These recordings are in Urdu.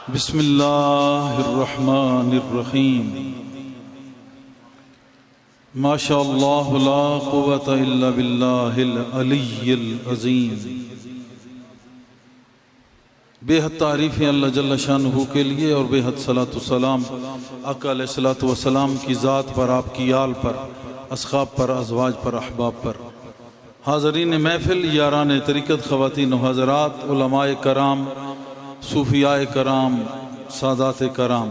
بسم اللہ الرحمن الرحیم ما شاء اللہ لا قوة الا باللہ العلی العظیم۔ بے حد تعریفیں اللہ جل شانہ کے لیے اور بے حد صلاۃ والسلام آقا علیہ الصلوۃ والسلام کی ذات پر، آپ کی آل پر، اصحاب پر، ازواج پر، احباب پر۔ حاضرین محفل، یاران طریقت، خواتین و حضرات، علماء کرام، صوفیاء کرام، سادات کرام،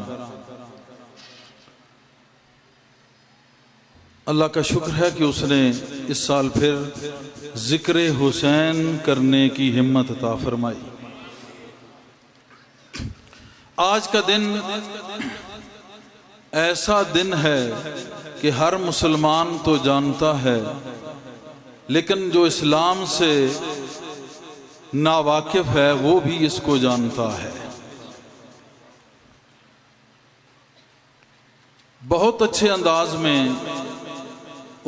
اللہ کا شکر ہے کہ اس نے اس سال پھر ذکر حسین کرنے کی ہمت عطا فرمائی۔ آج کا دن ایسا دن ہے کہ ہر مسلمان تو جانتا ہے، لیکن جو اسلام سے ناواقف ہے وہ بھی اس کو جانتا ہے۔ بہت اچھے انداز میں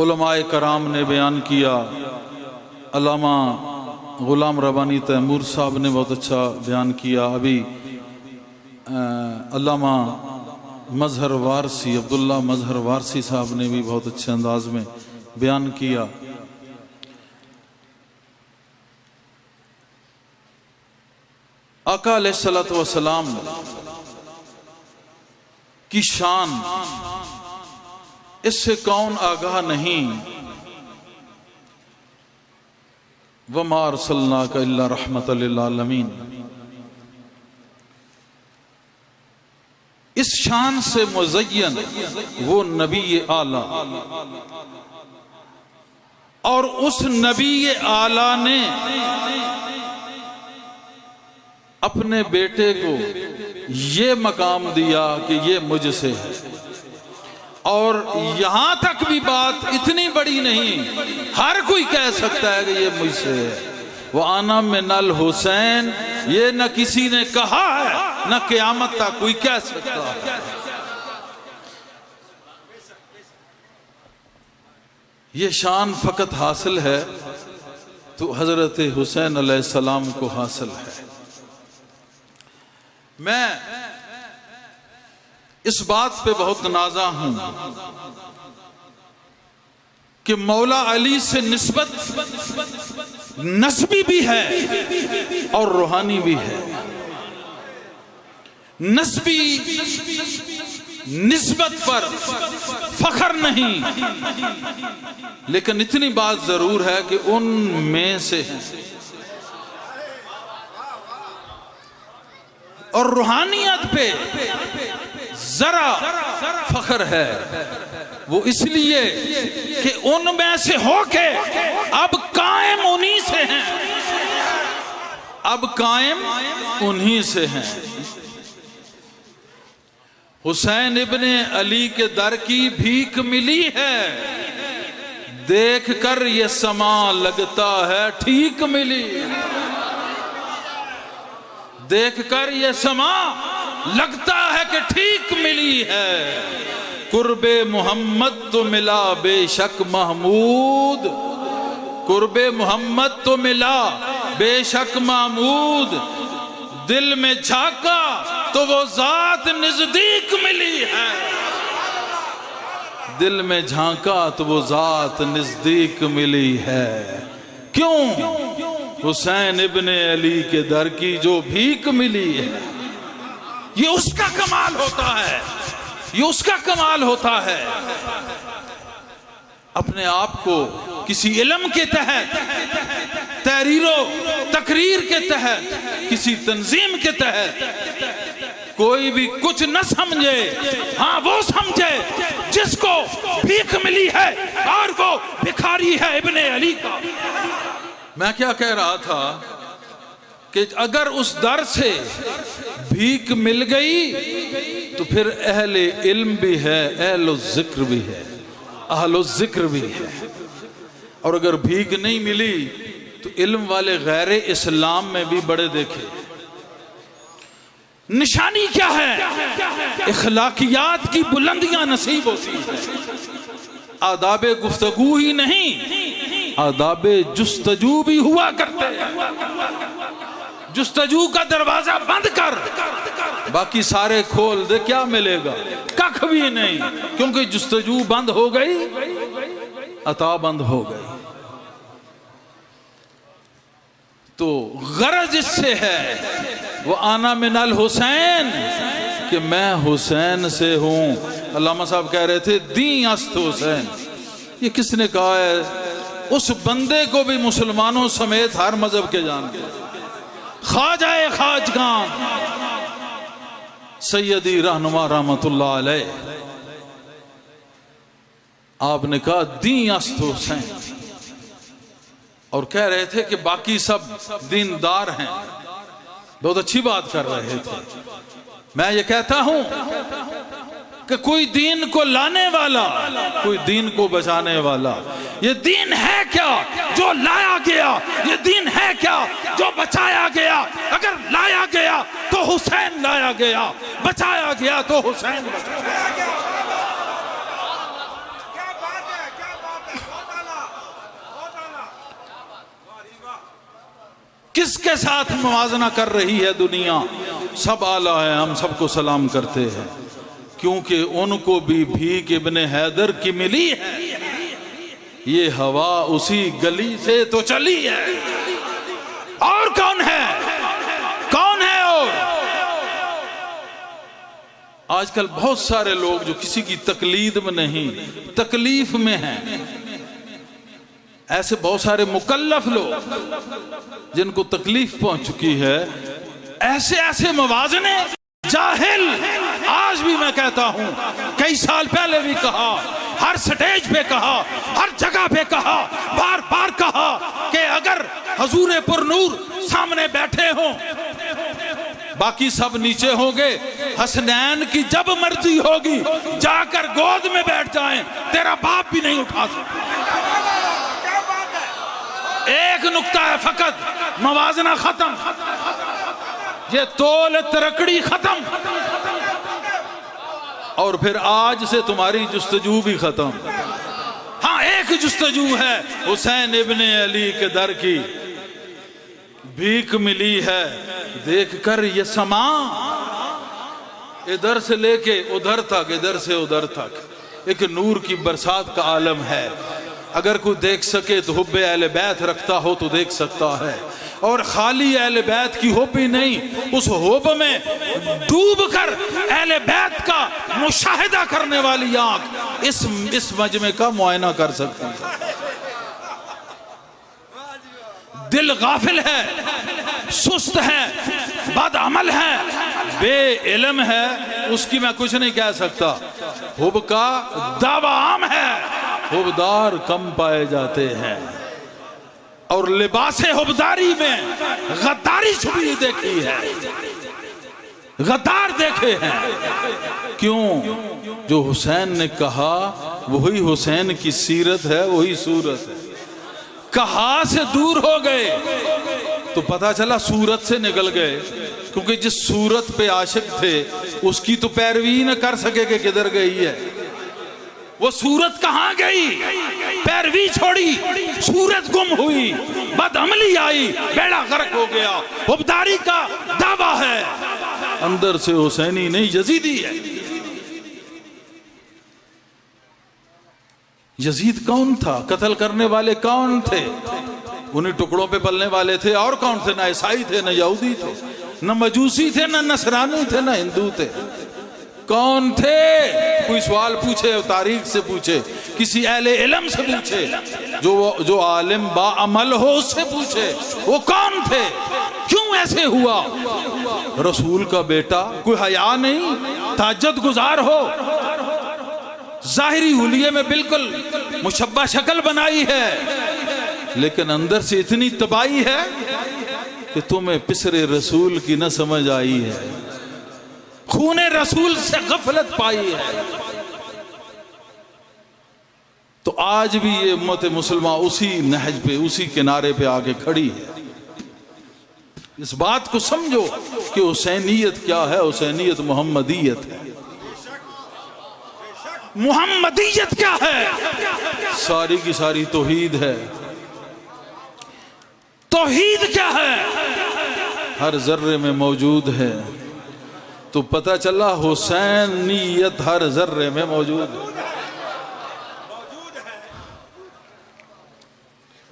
علماء کرام نے بیان کیا۔ علامہ غلام ربانی تیمور صاحب نے بہت اچھا بیان کیا۔ ابھی علامہ مظہر وارسی، عبداللہ مظہر وارسی صاحب نے بھی بہت اچھے انداز میں بیان کیا۔ آقا علیہ الصلوۃ والسلام کی شان اس سے کون آگاہ نہیں؟ وَمَا أَرْسَلْنَاكَ إِلَّا رَحْمَةً لِلْعَالَمِينَ۔ اس شان سے مزین وہ نبی اعلیٰ، اور اس نبی اعلیٰ نے اپنے بیٹے کو یہ مقام دیا کہ یہ مجھ سے ہے، اور یہاں تک بھی بات اتنی بڑی نہیں، ہر کوئی کہہ سکتا ہے کہ یہ مجھ سے ہے۔ وَأَنَا مِنَ الْحُسَيْن، یہ نہ کسی نے کہا ہے نہ قیامت تک کوئی کہہ سکتا ہے۔ یہ شان فقط حاصل ہے تو حضرت حسین علیہ السلام کو حاصل ہے۔ میں اس بات پہ بہت نازا ہوں کہ مولا علی سے نسبت نسبی بھی ہے اور روحانی بھی ہے۔ نسبی نسبت پر فخر نہیں، لیکن اتنی بات ضرور ہے کہ ان میں سے ہے، اور روحانیت پہ ذرا فخر ہے۔ وہ اس لیے کہ ان میں سے ہو کے اب قائم انہی سے ہیں، اب قائم انہی سے ہیں۔ حسین ابن علی کے در کی بھیک ملی ہے، دیکھ کر یہ سما لگتا ہے ٹھیک ملی ہے۔ دیکھ کر یہ سما لگتا ہے کہ ٹھیک ملی ہے۔ قرب محمد تو ملا بے شک محمود، قرب محمد تو ملا بے شک محمود، دل میں جھانکا تو وہ ذات نزدیک ملی ہے، دل میں جھانکا تو وہ ذات نزدیک ملی ہے۔ کیوں؟ حسین ابن علی کے در کی جو بھیک ملی ہے، یہ اس کا کمال ہوتا ہے، یہ اس کا کمال ہوتا ہے۔ اپنے آپ کو کسی علم کے تحت، تحریر و تقریر کے تحت، کسی تنظیم کے تحت کوئی بھی کچھ نہ سمجھے، ہاں وہ سمجھے جس کو بھیک ملی ہے اور وہ بھکاری ہے ابن علی کا۔ میں کیا کہہ رہا تھا کہ اگر اس در سے بھیک مل گئی تو پھر اہل علم بھی ہے، اہل الذکر بھی ہے، اہل الذکر بھی ہے، اور اگر بھیک نہیں ملی تو علم والے غیر اسلام میں بھی بڑے دیکھے۔ نشانی کیا ہے؟ اخلاقیات کی بلندیاں نصیب ہوتی ہیں، آداب گفتگو ہی نہیں، آداب جستجو بھی ہوا کرتے ہیں۔ جستجو کا دروازہ بند کر باقی سارے کھول دے کیا ملے گا؟ ککھ بھی نہیں، کیونکہ جستجو بند ہو گئی، عطا بند ہو گئی۔ تو غرض اس سے ہے وہ آنا من الحسین، کہ میں حسین سے ہوں۔ علامہ صاحب کہہ رہے تھے دین است حسین، یہ کس نے کہا ہے؟ اس بندے کو بھی مسلمانوں سمیت ہر مذہب کے جانتے، خواجہ خواجگان سیدی رہنما رحمت اللہ علیہ، آپ نے کہا دین است حسین، اور کہہ رہے تھے کہ باقی سب دیندار ہیں، بہت اچھی بات کر رہے تھے۔ میں یہ کہتا ہوں کہ کوئی دین کو لانے والا، کوئی دین کو بچانے والا، یہ دین ہے کیا جو لایا گیا؟ یہ دین ہے کیا جو بچایا گیا؟ اگر لایا گیا تو حسین لایا گیا، بچایا گیا تو حسین بچایا گیا۔ کس کے ساتھ موازنہ کر رہی ہے دنیا؟ سب اعلیٰ ہیں، ہم سب کو سلام کرتے ہیں، کیونکہ ان کو بھی بھیک ابن حیدر کی ملی ہے، یہ ہوا اسی گلی سے تو چلی ہے۔ اور کون ہے؟ کون ہے؟ اور آج کل بہت سارے لوگ جو کسی کی تقلید میں نہیں، تکلیف میں ہیں، ایسے بہت سارے مکلف لوگ جن کو تکلیف پہنچ چکی ہے، ایسے موازنے جاہل۔ آج بھی میں کہتا ہوں، کئی سال پہلے بھی کہا، ہر سٹیج پہ کہا، ہر جگہ پہ کہا، بار بار کہا کہ اگر حضور پر نور سامنے بیٹھے ہوں، باقی سب نیچے ہوں گے، حسنین کی جب مرضی ہوگی جا کر گود میں بیٹھ جائیں، تیرا باپ بھی نہیں اٹھا سکتا۔ ایک نقطہ ہے فقط، موازنہ ختم، یہ تول ترکڑی ختم، اور پھر آج سے تمہاری جستجو بھی ختم۔ ہاں ایک جستجو ہے، حسین ابن علی کے در کی بھیک ملی ہے، دیکھ کر یہ سما، ادھر سے لے کے ادھر تک، ادھر سے ادھر تک ایک نور کی برسات کا عالم ہے۔ اگر کوئی دیکھ سکے تو حب اہل بیت رکھتا ہو تو دیکھ سکتا ہے، اور خالی اہل بیت کی حب ہی نہیں، اس حب میں ڈوب کر اہل بیت کا مشاہدہ کرنے والی آنکھ اس مجمع کا معائنہ کر سکتی ہے۔ دل غافل ہے، سست ہے، بد عمل ہے، بے علم ہے، اس کی میں کچھ نہیں کہہ سکتا۔ حب کا دعویٰ عام ہے، حبدار کم پائے جاتے ہیں، اور لباس حبداری میں غداری چھپی دیکھی ہے، غدار دیکھے ہیں۔ کیوں؟ جو حسین نے کہا وہی حسین کی سیرت ہے، وہی صورت ہے۔ کہا سے دور ہو گئے تو پتہ چلا صورت سے نکل گئے، کیونکہ جس صورت پہ عاشق تھے اس کی تو پیروی نہ کر سکے کہ کدھر گئی ہے۔ وہ صورت کہاں گئی؟ پیروی چھوڑی، صورت گم ہوئی، بد عملی آئی، بیڑا غرق ہو گیا۔ حبداری کا دعویٰ ہے، اندر سے حسینی نہیں یزیدی ہے۔ یزید کون تھا؟ قتل کرنے والے کون تھے؟ انہیں ٹکڑوں پہ پلنے والے تھے، اور کون تھے؟ نہ عیسائی تھے، نہ یہودی تھے، نہ مجوسی تھے، نہ نصرانی تھے، نہ ہندو تھے۔ کون تھے؟ کوئی سوال پوچھے، تاریخ سے پوچھے، کسی اہل علم سے پوچھے، جو عالم با عمل ہو اس سے پوچھے، وہ کون تھے؟ کیوں ایسے ہوا؟ رسول کا بیٹا، کوئی حیا نہیں، تہجد گزار ہو، ظاہری حلیے میں بالکل مشبہ شکل بنائی ہے، لیکن اندر سے اتنی تباہی ہے کہ تمہیں پسر رسول کی نہ سمجھ آئی ہے، خون رسول سے غفلت پائی ہے۔ تو آج بھی یہ امت مسلمہ اسی نہج پہ، اسی کنارے پہ آگے کھڑی ہے۔ اس بات کو سمجھو کہ حسینیت کیا ہے؟ حسینیت محمدیت ہے۔ محمدیت کیا ہے؟ ساری کی ساری توحید ہے۔ توحید کیا ہے؟ ہر ذرے میں موجود ہے، تو پتہ چلا حسینیت ہر ذرے میں موجود ہے.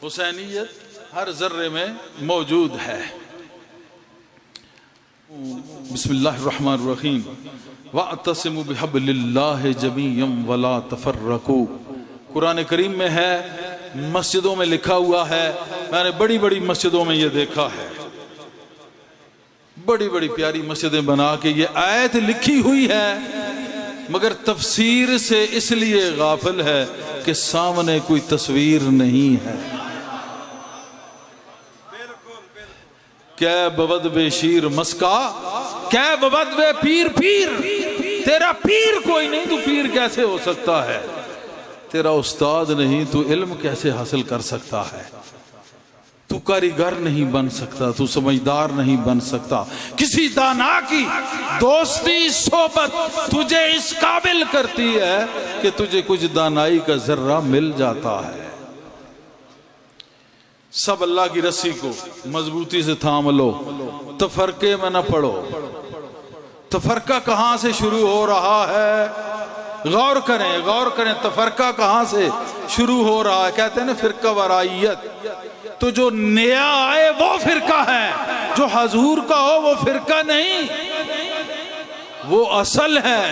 حسینیت ہر ذرے میں موجود ہے. بسم اللہ الرحمن الرحیم. وَاعْتَصِمُوا بِحَبْلِ اللَّهِ جَمِيعًا وَلَا تَفَرَّقُوا. قرآن کریم میں ہے، مسجدوں میں لکھا ہوا ہے. میں نے بڑی بڑی مسجدوں میں یہ دیکھا ہے، بڑی بڑی پیاری مسجدیں بنا کے یہ آیت لکھی ہوئی ہے، مگر تفسیر سے اس لیے غافل ہے کہ سامنے کوئی تصویر نہیں ہے. کیا بود بے شیر مسکا، کیا بود بے پیر پیر. تیرا پیر کوئی نہیں، تو پیر کیسے ہو سکتا ہے؟ تیرا استاد نہیں، تو علم کیسے حاصل کر سکتا ہے؟ تو کاریگر نہیں بن سکتا، تو سمجھدار نہیں بن سکتا. کسی دانا کی دوستی صحبت تجھے اس قابل کرتی ہے کہ تجھے کچھ دانائی کا ذرہ مل جاتا ہے. سب اللہ کی رسی کو مضبوطی سے تھام لو، تفرقے میں نہ پڑو. تفرقہ کہاں سے شروع ہو رہا ہے؟ غور کریں، غور کریں. تفرقہ کہاں سے شروع ہو رہا ہے؟ کہتے ہیں نا فرقہ وارائیت. تو جو نیا آئے وہ فرقہ ہے، جو حضور کا ہو وہ فرقہ نہیں، وہ اصل ہے.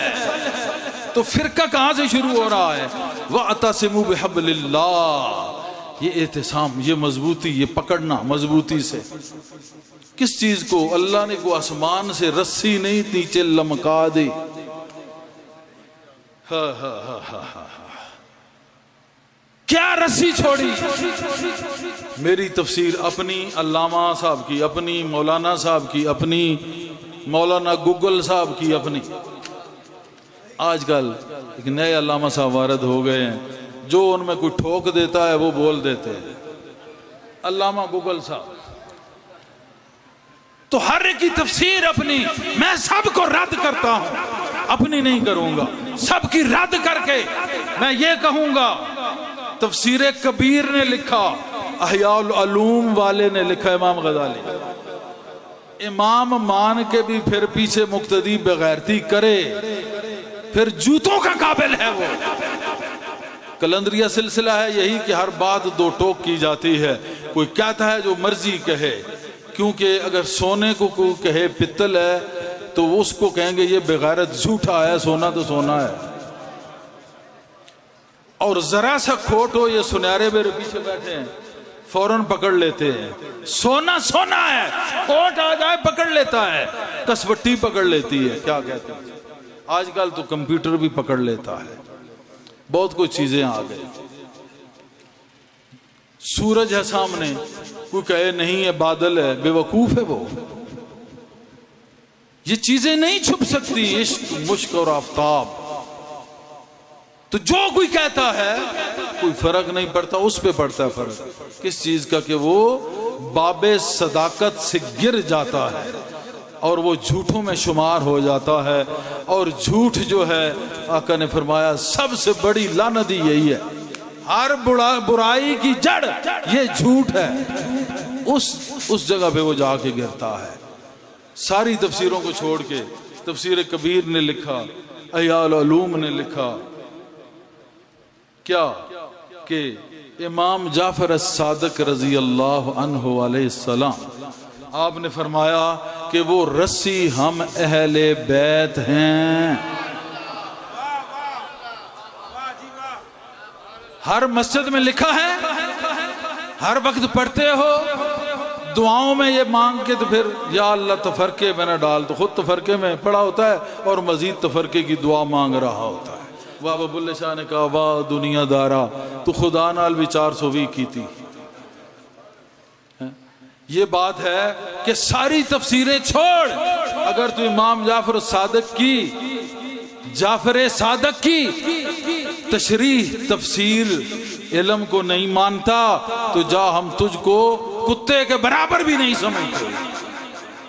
تو فرقہ کہاں سے شروع ہو رہا ہے؟ وَاعْتَصِمُوا بِحَبْلِ اللَّهِ. یہ اعتصام، یہ مضبوطی، یہ پکڑنا مضبوطی سے. کس چیز کو؟ اللہ نے کو آسمان سے رسی نہیں نیچے لمکا دی. کیا رسی چھوڑی؟ میری تفسیر اپنی، علامہ صاحب کی اپنی، مولانا صاحب کی اپنی، مولانا گوگل صاحب کی اپنی. آج کل ایک نئے علامہ صاحب وارد ہو گئے ہیں، جو ان میں کوئی ٹھوک دیتا ہے وہ بول دیتے ہیں. علامہ گوگل صاحب. تو ہر ایک کی تفسیر اپنی. میں سب کو رد کرتا ہوں، اپنی نہیں کروں گا. سب کی رد کر کے میں یہ کہوں گا، تفسیر کبیر نے لکھا، احیاء العلوم والے نے لکھا، امام غزالی. امام مان کے بھی پھر پیچھے مقتدی بغیرتی کرے، پھر جوتوں کا قابل ہے وہ. کلندریہ سلسلہ ہے یہی کہ ہر بات دو ٹوک کی جاتی ہے. کوئی کہتا ہے جو مرضی کہے، کیونکہ اگر سونے کو کوئی کہے پتل ہے تو اس کو کہیں گے یہ بغیرت جھوٹا ہے، سونا تو سونا ہے. اور ذرا سا کھوٹ ہو، یہ سنیارے میرے پیچھے بیٹھے ہیں، فوراً پکڑ لیتے ہیں. سونا سونا ہے، کھوٹ آ جائے پکڑ لیتا ہے، کسوٹی پکڑ لیتی ہے. کیا کہتے ہیں؟ آج کل تو کمپیوٹر بھی پکڑ لیتا ہے. بہت کچھ چیزیں آ گئی. سورج ہے سامنے، کوئی کہے نہیں ہے بادل ہے، بے وقوف ہے وہ. یہ چیزیں نہیں چھپ سکتی، عشق، مشک اور آفتاب. تو جو کوئی کہتا ہے کوئی فرق نہیں پڑتا، اس پہ پڑتا ہے فرق. کس چیز کا؟ کہ وہ باب صداقت سے گر جاتا ہے اور وہ جھوٹوں میں شمار ہو جاتا ہے. اور جھوٹ جو ہے، آقا نے فرمایا سب سے بڑی لعنت یہی ہے. ہر برائی کی جڑ یہ جھوٹ ہے. اس جگہ پہ وہ جا کے گرتا ہے. ساری تفسیروں کو چھوڑ کے تفسیر کبیر نے لکھا، احیاء العلوم نے لکھا کیا کہ امام جعفر الصادق رضی اللہ عنہ علیہ السلام، آپ نے فرمایا کہ وہ رسی ہم اہل بیت ہیں. ہر مسجد میں لکھا ہے، ہر وقت پڑھتے ہو. دعاؤں میں یہ مانگ کے تو پھر یا اللہ تفرقے میں نہ ڈال، تو خود تفرقے میں پڑا ہوتا ہے اور مزید تفرقے کی دعا مانگ رہا ہوتا ہے. واہ بلے شاہ نے کہا واہ دنیا دارا، تو خدا نال بھی 420 کی تھی. یہ بات ہے کہ ساری تفسیریں چھوڑ، اگر تو امام جعفر صادق کی تشریح تفسیر علم کو نہیں مانتا تو جا، ہم تجھ کو کتے کے برابر بھی نہیں سمجھتے.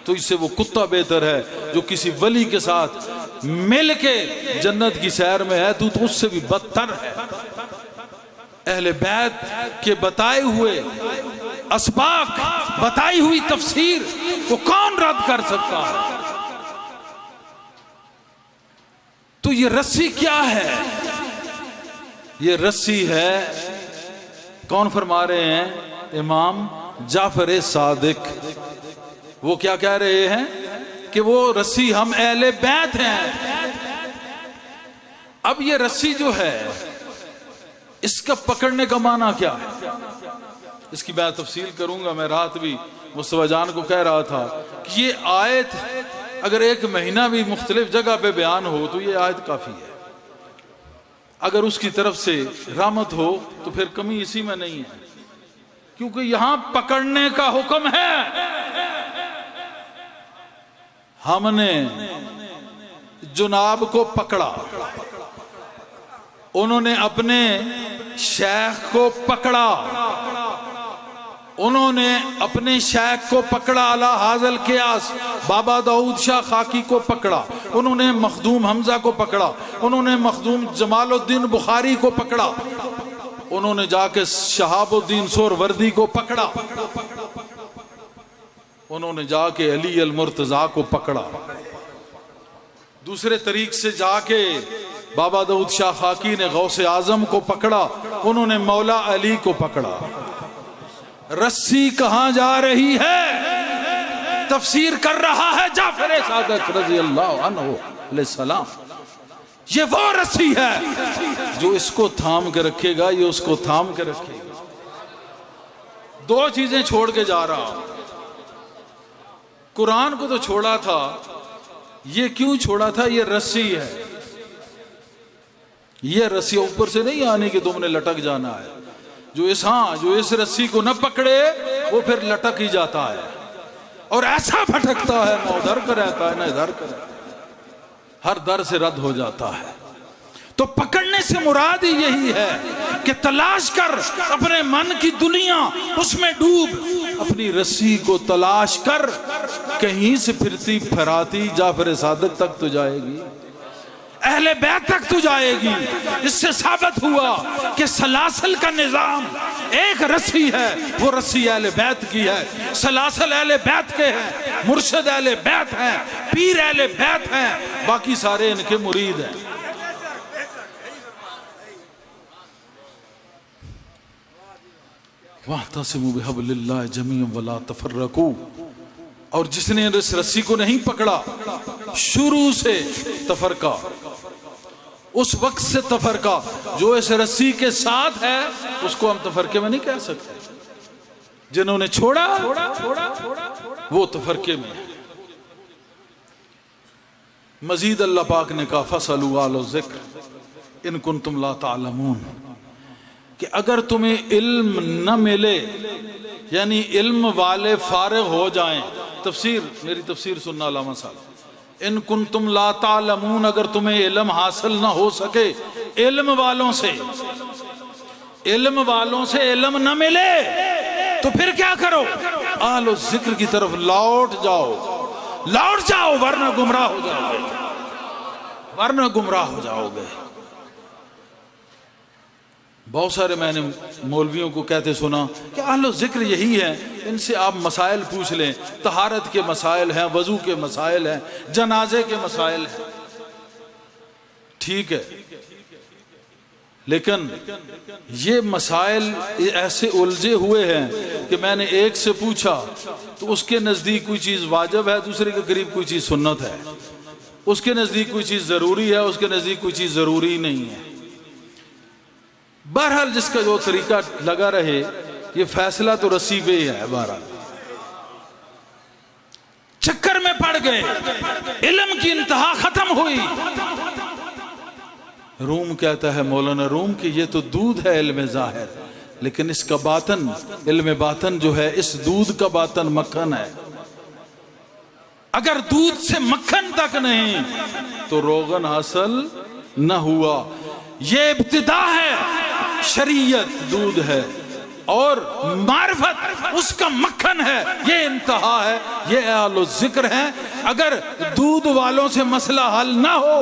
تو اس سے وہ کتا بہتر ہے جو کسی ولی کے ساتھ مل کے جنت کی سیر میں ہے. تو اس سے بھی بدتر ہے. اہل بیت کے بتائے ہوئے اسباق، بتائی ہوئی تفسیر کو کون رد کر سکتا ہے؟ تو یہ رسی کیا ہے؟ یہ رسی ہے، کون فرما رہے ہیں؟ امام جعفر صادق۔ وہ کیا کہہ رہے ہیں کہ وہ رسی ہم اہل بیت ہیں۔ اب یہ رسی جو ہے اس کا پکڑنے کا معنی کیا ہے؟ اس کی میں تفصیل کروں گا۔ میں رات بھی مصطفیٰ جان کو کہہ رہا تھا کہ یہ آیت اگر ایک مہینہ بھی مختلف جگہ پہ بیان ہو تو یہ آیت کافی ہے۔ اگر اس کی طرف سے رحمت ہو تو پھر کمی اسی میں نہیں ہے، کیونکہ یہاں پکڑنے کا حکم ہے۔ ہم نے جناب کو پکڑا، انہوں نے اپنے شیخ کو پکڑا، انہوں نے اپنے شیخ کو پکڑا علی حاضل قیاس، بابا داؤد شاہ خاکی کو پکڑا، انہوں نے مخدوم حمزہ کو پکڑا، انہوں نے مخدوم جمال الدین بخاری کو پکڑا، انہوں نے جا کے شہاب الدین سہروردی کو پکڑا، انہوں نے جا کے علی المرتضیٰ کو پکڑا، دوسرے طریق سے جا کے بابا داؤد شاہ خاکی نے غوث اعظم کو پکڑا، انہوں نے مولا علی کو پکڑا۔ رسی کہاں جا رہی ہے؟ تفسیر کر رہا ہے جعفر صادق رضی اللہ عنہ علیہ السلام۔ یہ وہ رسی ہے جو اس کو تھام کے رکھے گا، یہ اس کو تھام کے رکھے گا۔ دو چیزیں چھوڑ کے جا رہا، قرآن کو تو چھوڑا تھا، یہ کیوں چھوڑا تھا؟ یہ رسی ہے، یہ رسی اوپر سے نہیں آنے کہ تم نے لٹک جانا ہے۔ جو اس رسی کو نہ پکڑے وہ پھر لٹک ہی جاتا ہے اور ایسا بھٹکتا ہے، نہ ادھر کا رہتا ہے نہ ادھر کا رہتا ہے، ہر در سے رد ہو جاتا ہے۔ تو پکڑنے سے مراد ہی یہی ہے کہ تلاش کر اپنے من کی دنیا، اس میں ڈوب، اپنی رسی کو تلاش کر، کہیں سے پھرتی پھراتی جعفر صادق تک تو جائے گی، اہل بیت تک تو جائے گی۔ اس سے ثابت ہوا کہ سلاسل کا نظام ایک رسی ہے، وہ رسی اہل بیت کی ہے، سلاسل اہل بیت کے ہیں، مرشد اہل بیت ہیں، پیر اہل بیت ہیں، باقی سارے ان کے مرید ہیں۔ وَاعْتَصِمُوا بِحَبْلِ اللَّهِ جَمِيعًا وَلَا تَفَرَّقُوا۔ اور جس نے اس رسی کو نہیں پکڑا، شروع سے تفرقہ، اس وقت سے تفرقہ، جو اس رسی کے ساتھ ہے اس کو ہم تفرقے میں نہیں کہہ سکتے۔ جنہوں نے چھوڑا وہ تفرقے میں ہے۔ مزید اللہ پاک نے کہا فَاسْأَلُوا أَهْلَ الذِّكْرِ إِن كُنتُمْ لَا تَعْلَمُونَ، کہ اگر تمہیں علم نہ ملے، یعنی علم والے فارغ ہو جائیں۔ تفسیر، میری تفسیر سننا علامہ صاحب، ان کنتم لا تعلمون، اگر تمہیں علم حاصل نہ ہو سکے، علم والوں سے علم نہ ملے تو پھر کیا کرو؟ اہل الذکر کی طرف لوٹ جاؤ، ورنہ گمراہ ہو جاؤ گے۔ بہت سارے میں نے مولویوں کو کہتے سنا کہ اہل ذکر یہی ہیں، ان سے آپ مسائل پوچھ لیں، طہارت کے مسائل ہیں، وضو کے مسائل ہیں، جنازے کے مسائل ہیں۔ ٹھیک ہے، لیکن یہ مسائل ایسے الجھے ہوئے ہیں کہ میں نے ایک سے پوچھا تو اس کے نزدیک کوئی چیز واجب ہے، دوسرے کے قریب کوئی چیز سنت ہے، اس کے نزدیک کوئی چیز ضروری ہے، اس کے نزدیک کوئی چیز ضروری نہیں ہے۔ بہرحال جس کا جو طریقہ لگا رہے، یہ فیصلہ تو رسی پہ ہی ہے۔ بہرحال چکر میں پڑ گئے، علم کی انتہا ختم ہوئی۔ روم کہتا ہے، مولانا روم، کہ یہ تو دودھ ہے علم ظاہر، لیکن اس کا باطن، علم باطن جو ہے، اس دودھ کا باطن مکھن ہے۔ اگر دودھ سے مکھن تک نہیں تو روغن حاصل نہ ہوا۔ یہ ابتدا ہے، شریعت دودھ ہے، اور معرفت اس کا مکھن ہے، یہ انتہا ہے، یہ اہل الذکر ہیں۔ اگر دودھ والوں سے مسئلہ حل نہ ہو،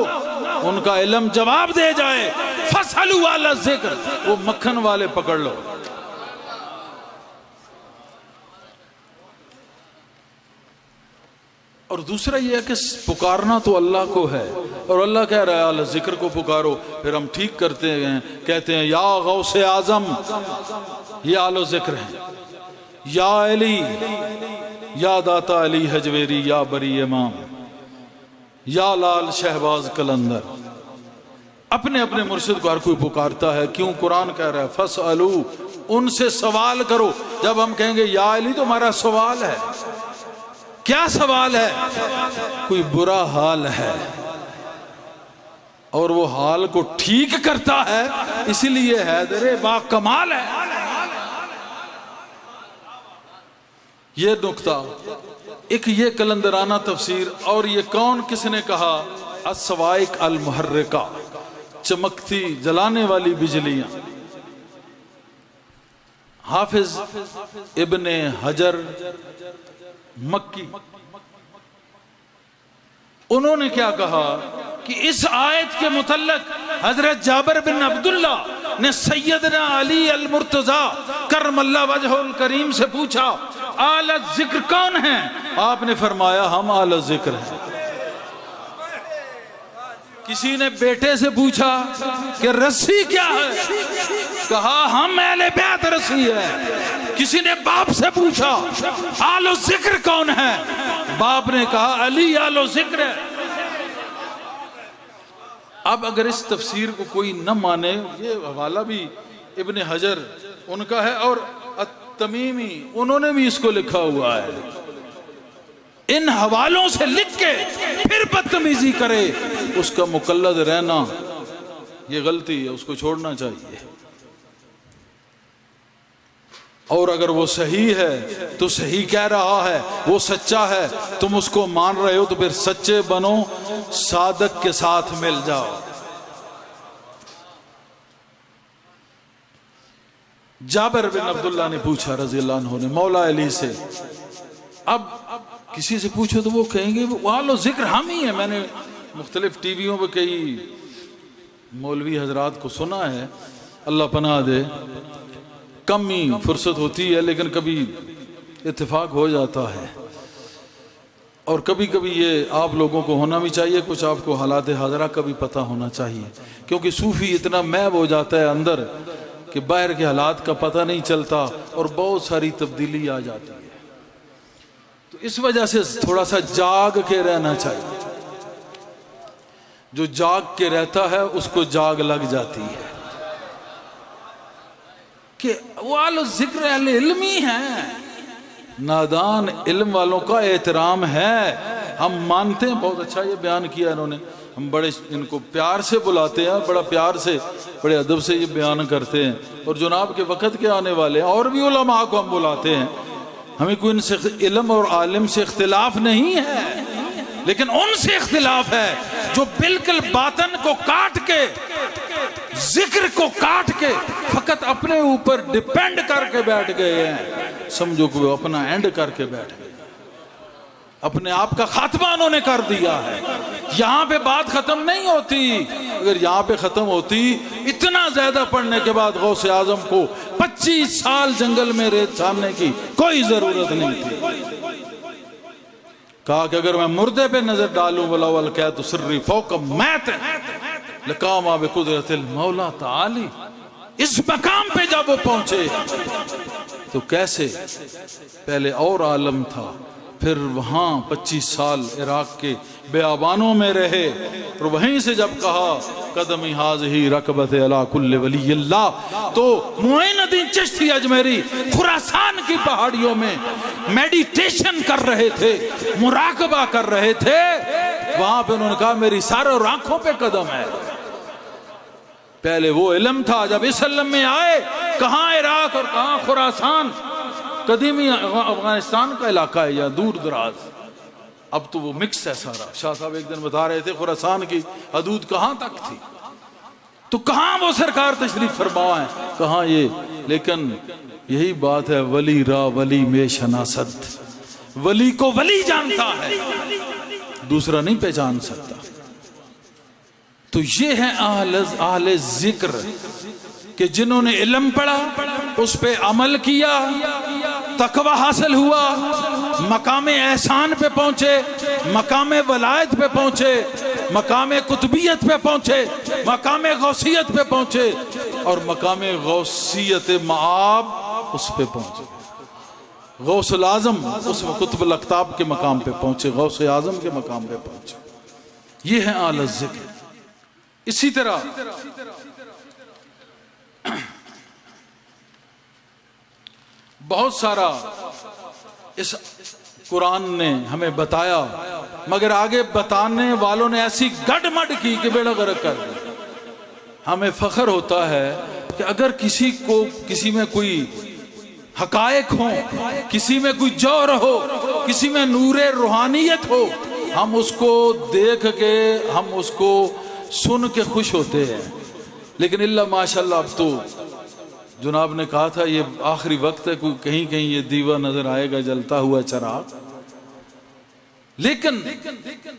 ان کا علم جواب دے جائے، فَاسْأَلُوا أَهْلَ الذِّكْرِ، وہ مکھن والے پکڑ لو۔ اور دوسرا یہ ہے کہ پکارنا تو اللہ کو ہے، اور اللہ کہہ رہا ہے اہل ذکر کو پکارو، پھر ہم ٹھیک کرتے ہیں، کہتے ہیں یا غوث اعظم، یہ اہل ذکر ہیں، یا علی، یا داتا علی حجویری، یا بری امام، یا لال شہباز قلندر۔ اپنے اپنے مرشد کو ہر کوئی پکارتا ہے، کیوں؟ قرآن کہہ رہا ہے فاسألو، ان سے سوال کرو۔ جب ہم کہیں گے یا علی تو ہمارا سوال ہے، کیا سوال ہے؟ کوئی برا حال ہے اور وہ حال کو ٹھیک کرتا ہے، اسی لیے حیدر با کمال ہے۔ یہ نکتہ ایک یہ قلندرانہ تفسیر، اور یہ کون کس نے کہا؟ الصواعق المحرکہ، چمکتی جلانے والی بجلیاں۔ حافظ ابن حجر مکی، انہوں نے کیا کہا کہ اس آیت کے متعلق حضرت جابر بن عبداللہ نے سیدنا علی المرتضی کرم اللہ وجہہ الکریم سے پوچھا اعلی ذکر کون ہیں؟ آپ نے فرمایا ہم اعلی ذکر ہیں۔ کسی نے بیٹے سے پوچھا کہ رسی کیا ہے؟ کہا ہم اہل بیت رسی ہے۔ کسی نے باپ سے پوچھا اہل ذکر کون ہے؟ باپ نے کہا علی اہل ذکر ہے۔ اب اگر اس تفسیر کو کوئی نہ مانے، یہ حوالہ بھی ابن حجر ان کا ہے، اور التمیمی انہوں نے بھی اس کو لکھا ہوا ہے۔ ان حوالوں سے لکھ کے پھر بدتمیزی کرے، اس کا مقلد رہنا یہ غلطی ہے، اس کو چھوڑنا چاہیے۔ اور اگر وہ صحیح ہے تو صحیح کہہ رہا ہے، وہ سچا ہے، تم اس کو مان رہے ہو تو پھر سچے بنو، صادق کے ساتھ مل جاؤ۔ جابر بن عبداللہ نے پوچھا رضی اللہ عنہ نے مولا علی سے، اب کسی سے پوچھو تو وہ کہیں گے وہ اہل ذکر ہم ہی ہیں۔ میں نے مختلف ٹی ویوں پہ کئی مولوی حضرات کو سنا ہے، اللہ پناہ دے، کم ہی فرصت ہوتی ہے لیکن کبھی اتفاق ہو جاتا ہے، اور کبھی کبھی یہ آپ لوگوں کو ہونا بھی چاہیے، کچھ آپ کو حالات حاضرہ کا بھی پتہ ہونا چاہیے، کیونکہ صوفی اتنا محو ہو جاتا ہے اندر کہ باہر کے حالات کا پتہ نہیں چلتا اور بہت ساری تبدیلی آ جاتی ہے۔ تو اس وجہ سے تھوڑا سا جاگ کے رہنا چاہیے، جو جاگ کے رہتا ہے اس کو جاگ لگ جاتی ہے کہ وہ اہل ذکر اہل علم ہی ہیں۔ نادان علم والوں کا احترام ہے، ہم مانتے ہیں، بہت اچھا یہ بیان کیا انہوں نے، ہم بڑے ان کو پیار سے بلاتے ہیں، بڑا پیار سے بڑے ادب سے یہ بیان کرتے ہیں، اور جناب کے وقت کے آنے والے اور بھی علماء کو ہم بلاتے ہیں، ہمیں کوئی ان سے علم اور عالم سے اختلاف نہیں ہے، لیکن ان سے اختلاف ہے جو بالکل باطن کو کاٹ کے، ذکر کو کاٹ کے فقط اپنے اوپر ڈیپینڈ کر کے بیٹھ گئے ہیں۔ سمجھو کہ وہ اپنا اینڈ کر کے بیٹھ گئے، اپنے آپ کا خاتمہ انہوں نے کر دیا ہے۔ یہاں پہ بات ختم نہیں ہوتی، اگر یہاں پہ ختم ہوتی اتنا زیادہ پڑھنے کے بعد غوث اعظم کو 25 سال جنگل میں ریت چھاننے کی کوئی ضرورت نہیں تھی۔ کہا کہ اگر میں مردے پہ نظر ڈالوں وَلَوْ أَلْقَيْتُ سِرِّي فَوْقَ مَيْتٍ لَقَامَ بِقُدْرَةِ الْمَوْلَى تَعَالِي۔ اس مقام پہ جب وہ پہنچے تو کیسے، پہلے اور عالم تھا، پھر وہاں 25 سال عراق کے بیابانوں میں رہے، اور وہیں سے جب کہا قدمی حاضہی رکبت علی کل ولی اللہ، تو معین الدین چشتی اجمیری خراسان کی پہاڑیوں میں میڈیٹیشن کر رہے تھے، مراقبہ کر رہے تھے، وہاں پہ انہوں نے کہا میری سارے آنکھوں پہ قدم ہے۔ پہلے وہ علم تھا، جب اس علم میں آئے، کہاں عراق اور کہاں خراسان، قدیمی افغانستان کا علاقہ ہے یا دور دراز، اب تو وہ مکس ہے سارا۔ شاہ صاحب ایک دن بتا رہے تھے خراسان کی حدود کہاں تک تھی، تو کہاں وہ سرکار تشریف فرما ہے، کہاں یہ، لیکن یہی بات ہے ولی را ولی میں شناست، ولی کو ولی جانتا ہے، دوسرا نہیں پہچان سکتا۔ تو یہ ہے اہل ذکر کہ جنہوں نے علم پڑھا، اس پہ عمل کیا، تقوی حاصل ہوا، مقام احسان پہ پہنچے، مقام ولایت پہ پہنچے، مقام قطبیت پہ پہنچے، مقام غوثیت پہ پہنچے، اور مقام غوثیت معاب اس پہ پہنچے۔ غوث العظم اس میں قطب الاقطاب کے مقام پہ پہنچے، غوث اعظم کے مقام پہ پہنچے۔ یہ ہے اعلی الذکر۔ اسی طرح بہت سارا اس قرآن نے ہمیں بتایا، مگر آگے بتانے والوں نے ایسی گڈ مڈ کی کہ بیڑا غرق کر دیا۔ ہمیں فخر ہوتا ہے کہ اگر کسی میں کوئی حقائق ہوں، کسی میں کوئی جوہر ہو، کسی میں نور روحانیت ہو، ہم اس کو دیکھ کے، ہم اس کو سن کے خوش ہوتے ہیں۔ لیکن اللہ ماشاءاللہ اب تو جناب نے کہا تھا یہ آخری وقت ہے، کوئی کہیں کہیں یہ دیوا نظر آئے گا جلتا ہوا چراغ، لیکن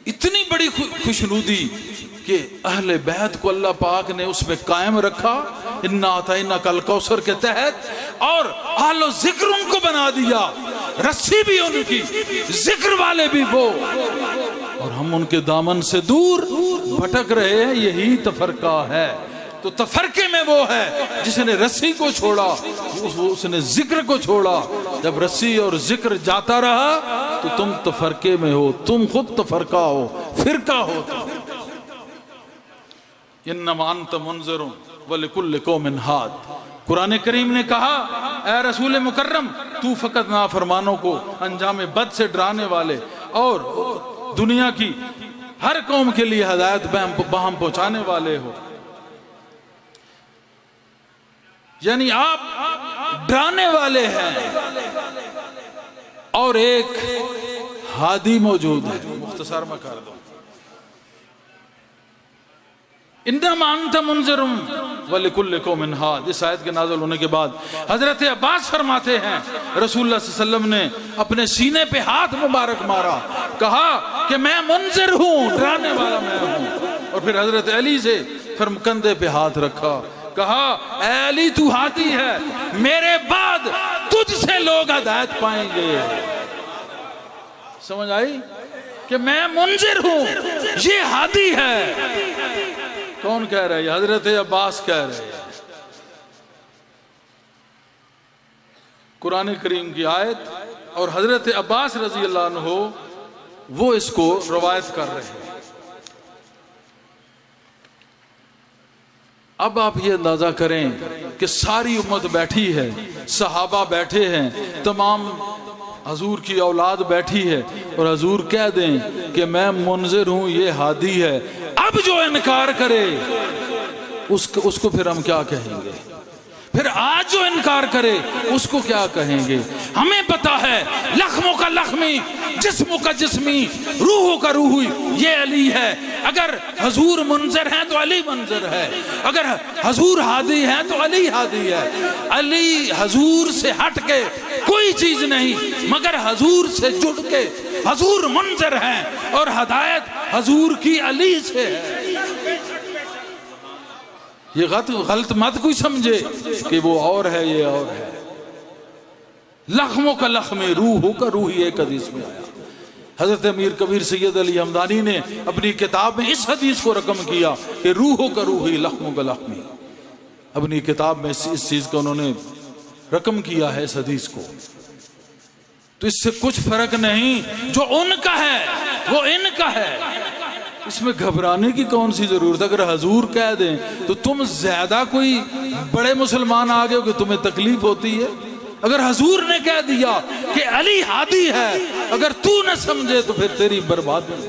اتنی بڑی خوشنودی کہ اہل بیت کو اللہ پاک نے اس میں قائم رکھا، انا اعطیناک الکوثر کے تحت، اور اہل ذکر ان کو بنا دیا، رسی بھی ان کی، ذکر والے بھی وہ، اور ہم ان کے دامن سے دور بھٹک رہے ہیں۔ یہی تفرقہ ہے۔ تو تفرقے میں وہ ہے جس نے رسی کو چھوڑا، اس نے ذکر کو چھوڑا۔ جب رسی اور ذکر جاتا رہا تو تم تفرقے میں ہو، تم خود تفرقہ ہو، فرقہ ہو۔ انما انت منذر ولکل قوم ہاد۔ قرآن کریم نے کہا اے رسول مکرم تو فقط نافرمانوں کو انجام بد سے ڈرانے والے اور دنیا کی ہر قوم کے لیے ہدایت بہم پہنچانے والے ہو، یعنی آپ ڈرانے والے ہیں، اور ایک ہادی موجود ہے۔ مختصر میں کر دوں، انما انت منذر ولکل قوم ہاد۔ اس آیت کے نازل ہونے کے بعد حضرت عباس فرماتے ہیں رسول اللہ صلی اللہ علیہ وسلم نے اپنے سینے پہ ہاتھ مبارک مارا، کہا کہ میں منذر ہوں، ڈرانے والا میں ہوں، اور پھر حضرت علی سے کندھے پہ ہاتھ رکھا، کہا اے علی تو ہادی ہے، میرے بعد تجھ سے لوگ ہدایت پائیں گے۔ سمجھ آئی کہ میں منذر ہوں، یہ ہادی ہے۔ کون کہہ رہا ہے؟ حضرت عباس کہہ رہے ہیں۔ قرآن کریم کی آیت اور حضرت عباس رضی اللہ عنہ وہ اس کو روایت کر رہے ہیں۔ اب آپ یہ اندازہ کریں کہ ساری امت بیٹھی ہے، صحابہ بیٹھے ہیں، تمام حضور کی اولاد بیٹھی ہے، اور حضور کہہ دیں کہ میں منذر ہوں، یہ ہادی ہے۔ اب جو انکار کرے اس کو پھر ہم کیا کہیں گے؟ پھر آج جو انکار کرے اس کو کیا کہیں گے؟ ہمیں پتا ہے لخموں کا لخمی، جسموں کا جسمی، روحوں کا روحی، یہ علی ہے۔ اگر حضور منذر ہیں تو علی منذر ہے، اگر حضور ہادی ہیں تو علی ہادی ہے۔ علی حضور سے ہٹ کے کوئی چیز نہیں، مگر حضور سے جڑ کے حضور منذر ہیں، اور ہدایت حضور کی علی سے ہے۔ یہ غلط مت کوئی سمجھے کہ وہ اور ہے، یہ اور ہے۔ لخموں کا لخم، روحوں کا روحی، ایک حدیث میں آیا۔ حضرت امیر کبیر سید علی حمدانی نے اپنی کتاب میں اس حدیث کو رقم کیا کہ روحوں کا روحی، لخموں کا لخمی۔ اپنی کتاب میں اس چیز کو انہوں نے رقم کیا ہے، اس حدیث کو۔ تو اس سے کچھ فرق نہیں، جو ان کا ہے وہ ان کا ہے، اس میں گھبرانے کی کون سی ضرورت؟ اگر حضور کہہ دیں تو تم زیادہ کوئی بڑے مسلمان آگے ہو کہ تمہیں تکلیف ہوتی ہے؟ اگر حضور نے کہہ دیا کہ علی ہادی ہے، اگر تو نہ سمجھے تو پھر تیری بربادی۔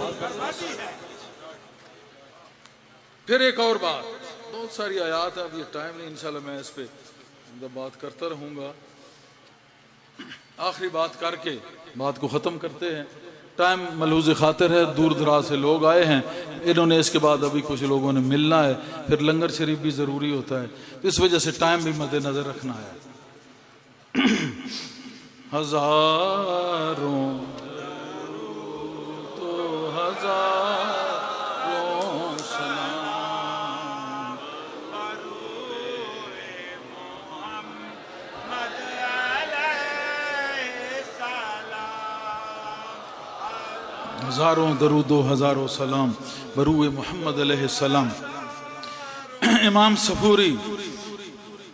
پھر ایک اور بات، بہت ساری آیات ہے، اب یہ ٹائم نہیں، انشاءاللہ میں اس پہ بات کرتا رہوں گا۔ آخری بات کر کے بات کو ختم کرتے ہیں، ٹائم ملحوظ خاطر ہے، دور دراز سے لوگ آئے ہیں، انہوں نے اس کے بعد ابھی کچھ لوگوں نے ملنا ہے، پھر لنگر شریف بھی ضروری ہوتا ہے، اس وجہ سے ٹائم بھی مد نظر رکھنا ہے۔ ہزاروں تو ہزاروں سلام، ہزاروں درود و ہزاروں سلام بروئے محمد علیہ السلام۔ امام صفوری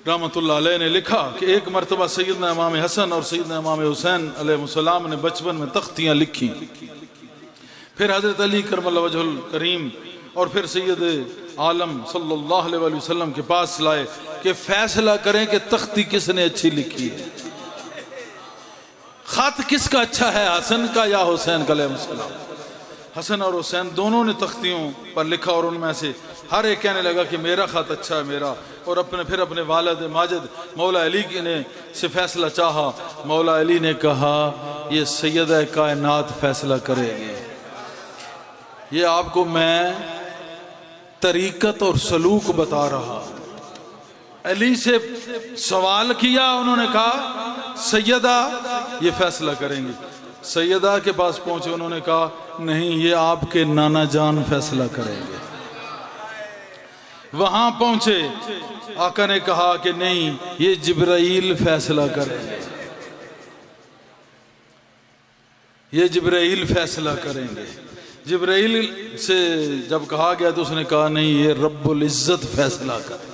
رحمۃ اللہ علیہ نے لکھا کہ ایک مرتبہ سیدنا امام حسن اور سیدنا امام حسین علیہ السلام نے بچپن میں تختیاں لکھی، پھر حضرت علی کرم اللہ وجہ الکریم اور پھر سید عالم صلی اللہ علیہ وسلم کے پاس لائے کہ فیصلہ کریں کہ تختی کس نے اچھی لکھی ہے، خط کس کا اچھا ہے، حسن کا یا حسین کا علیہ السلام۔ حسن اور حسین دونوں نے تختیوں پر لکھا اور ان میں سے ہر ایک کہنے لگا کہ میرا خط اچھا ہے میرا، اور پھر اپنے والد ماجد مولا علی نے سے فیصلہ چاہا۔ مولا علی نے کہا یہ سیدہ کائنات فیصلہ کرے گی، یہ آپ کو میں طریقت اور سلوک بتا رہا۔ علی سے سوال کیا، انہوں نے کہا سیدہ یہ فیصلہ کریں گی۔ سیدہ کے پاس پہنچے، انہوں نے کہا نہیں یہ آپ کے نانا جان فیصلہ کریں گے۔ وہاں پہنچے، آقا نے کہا کہ نہیں یہ جبرائیل فیصلہ کریں گے، یہ جبرائیل فیصلہ کریں گے۔ جبرائیل سے جب کہا گیا تو اس نے کہا نہیں یہ رب العزت فیصلہ کریں۔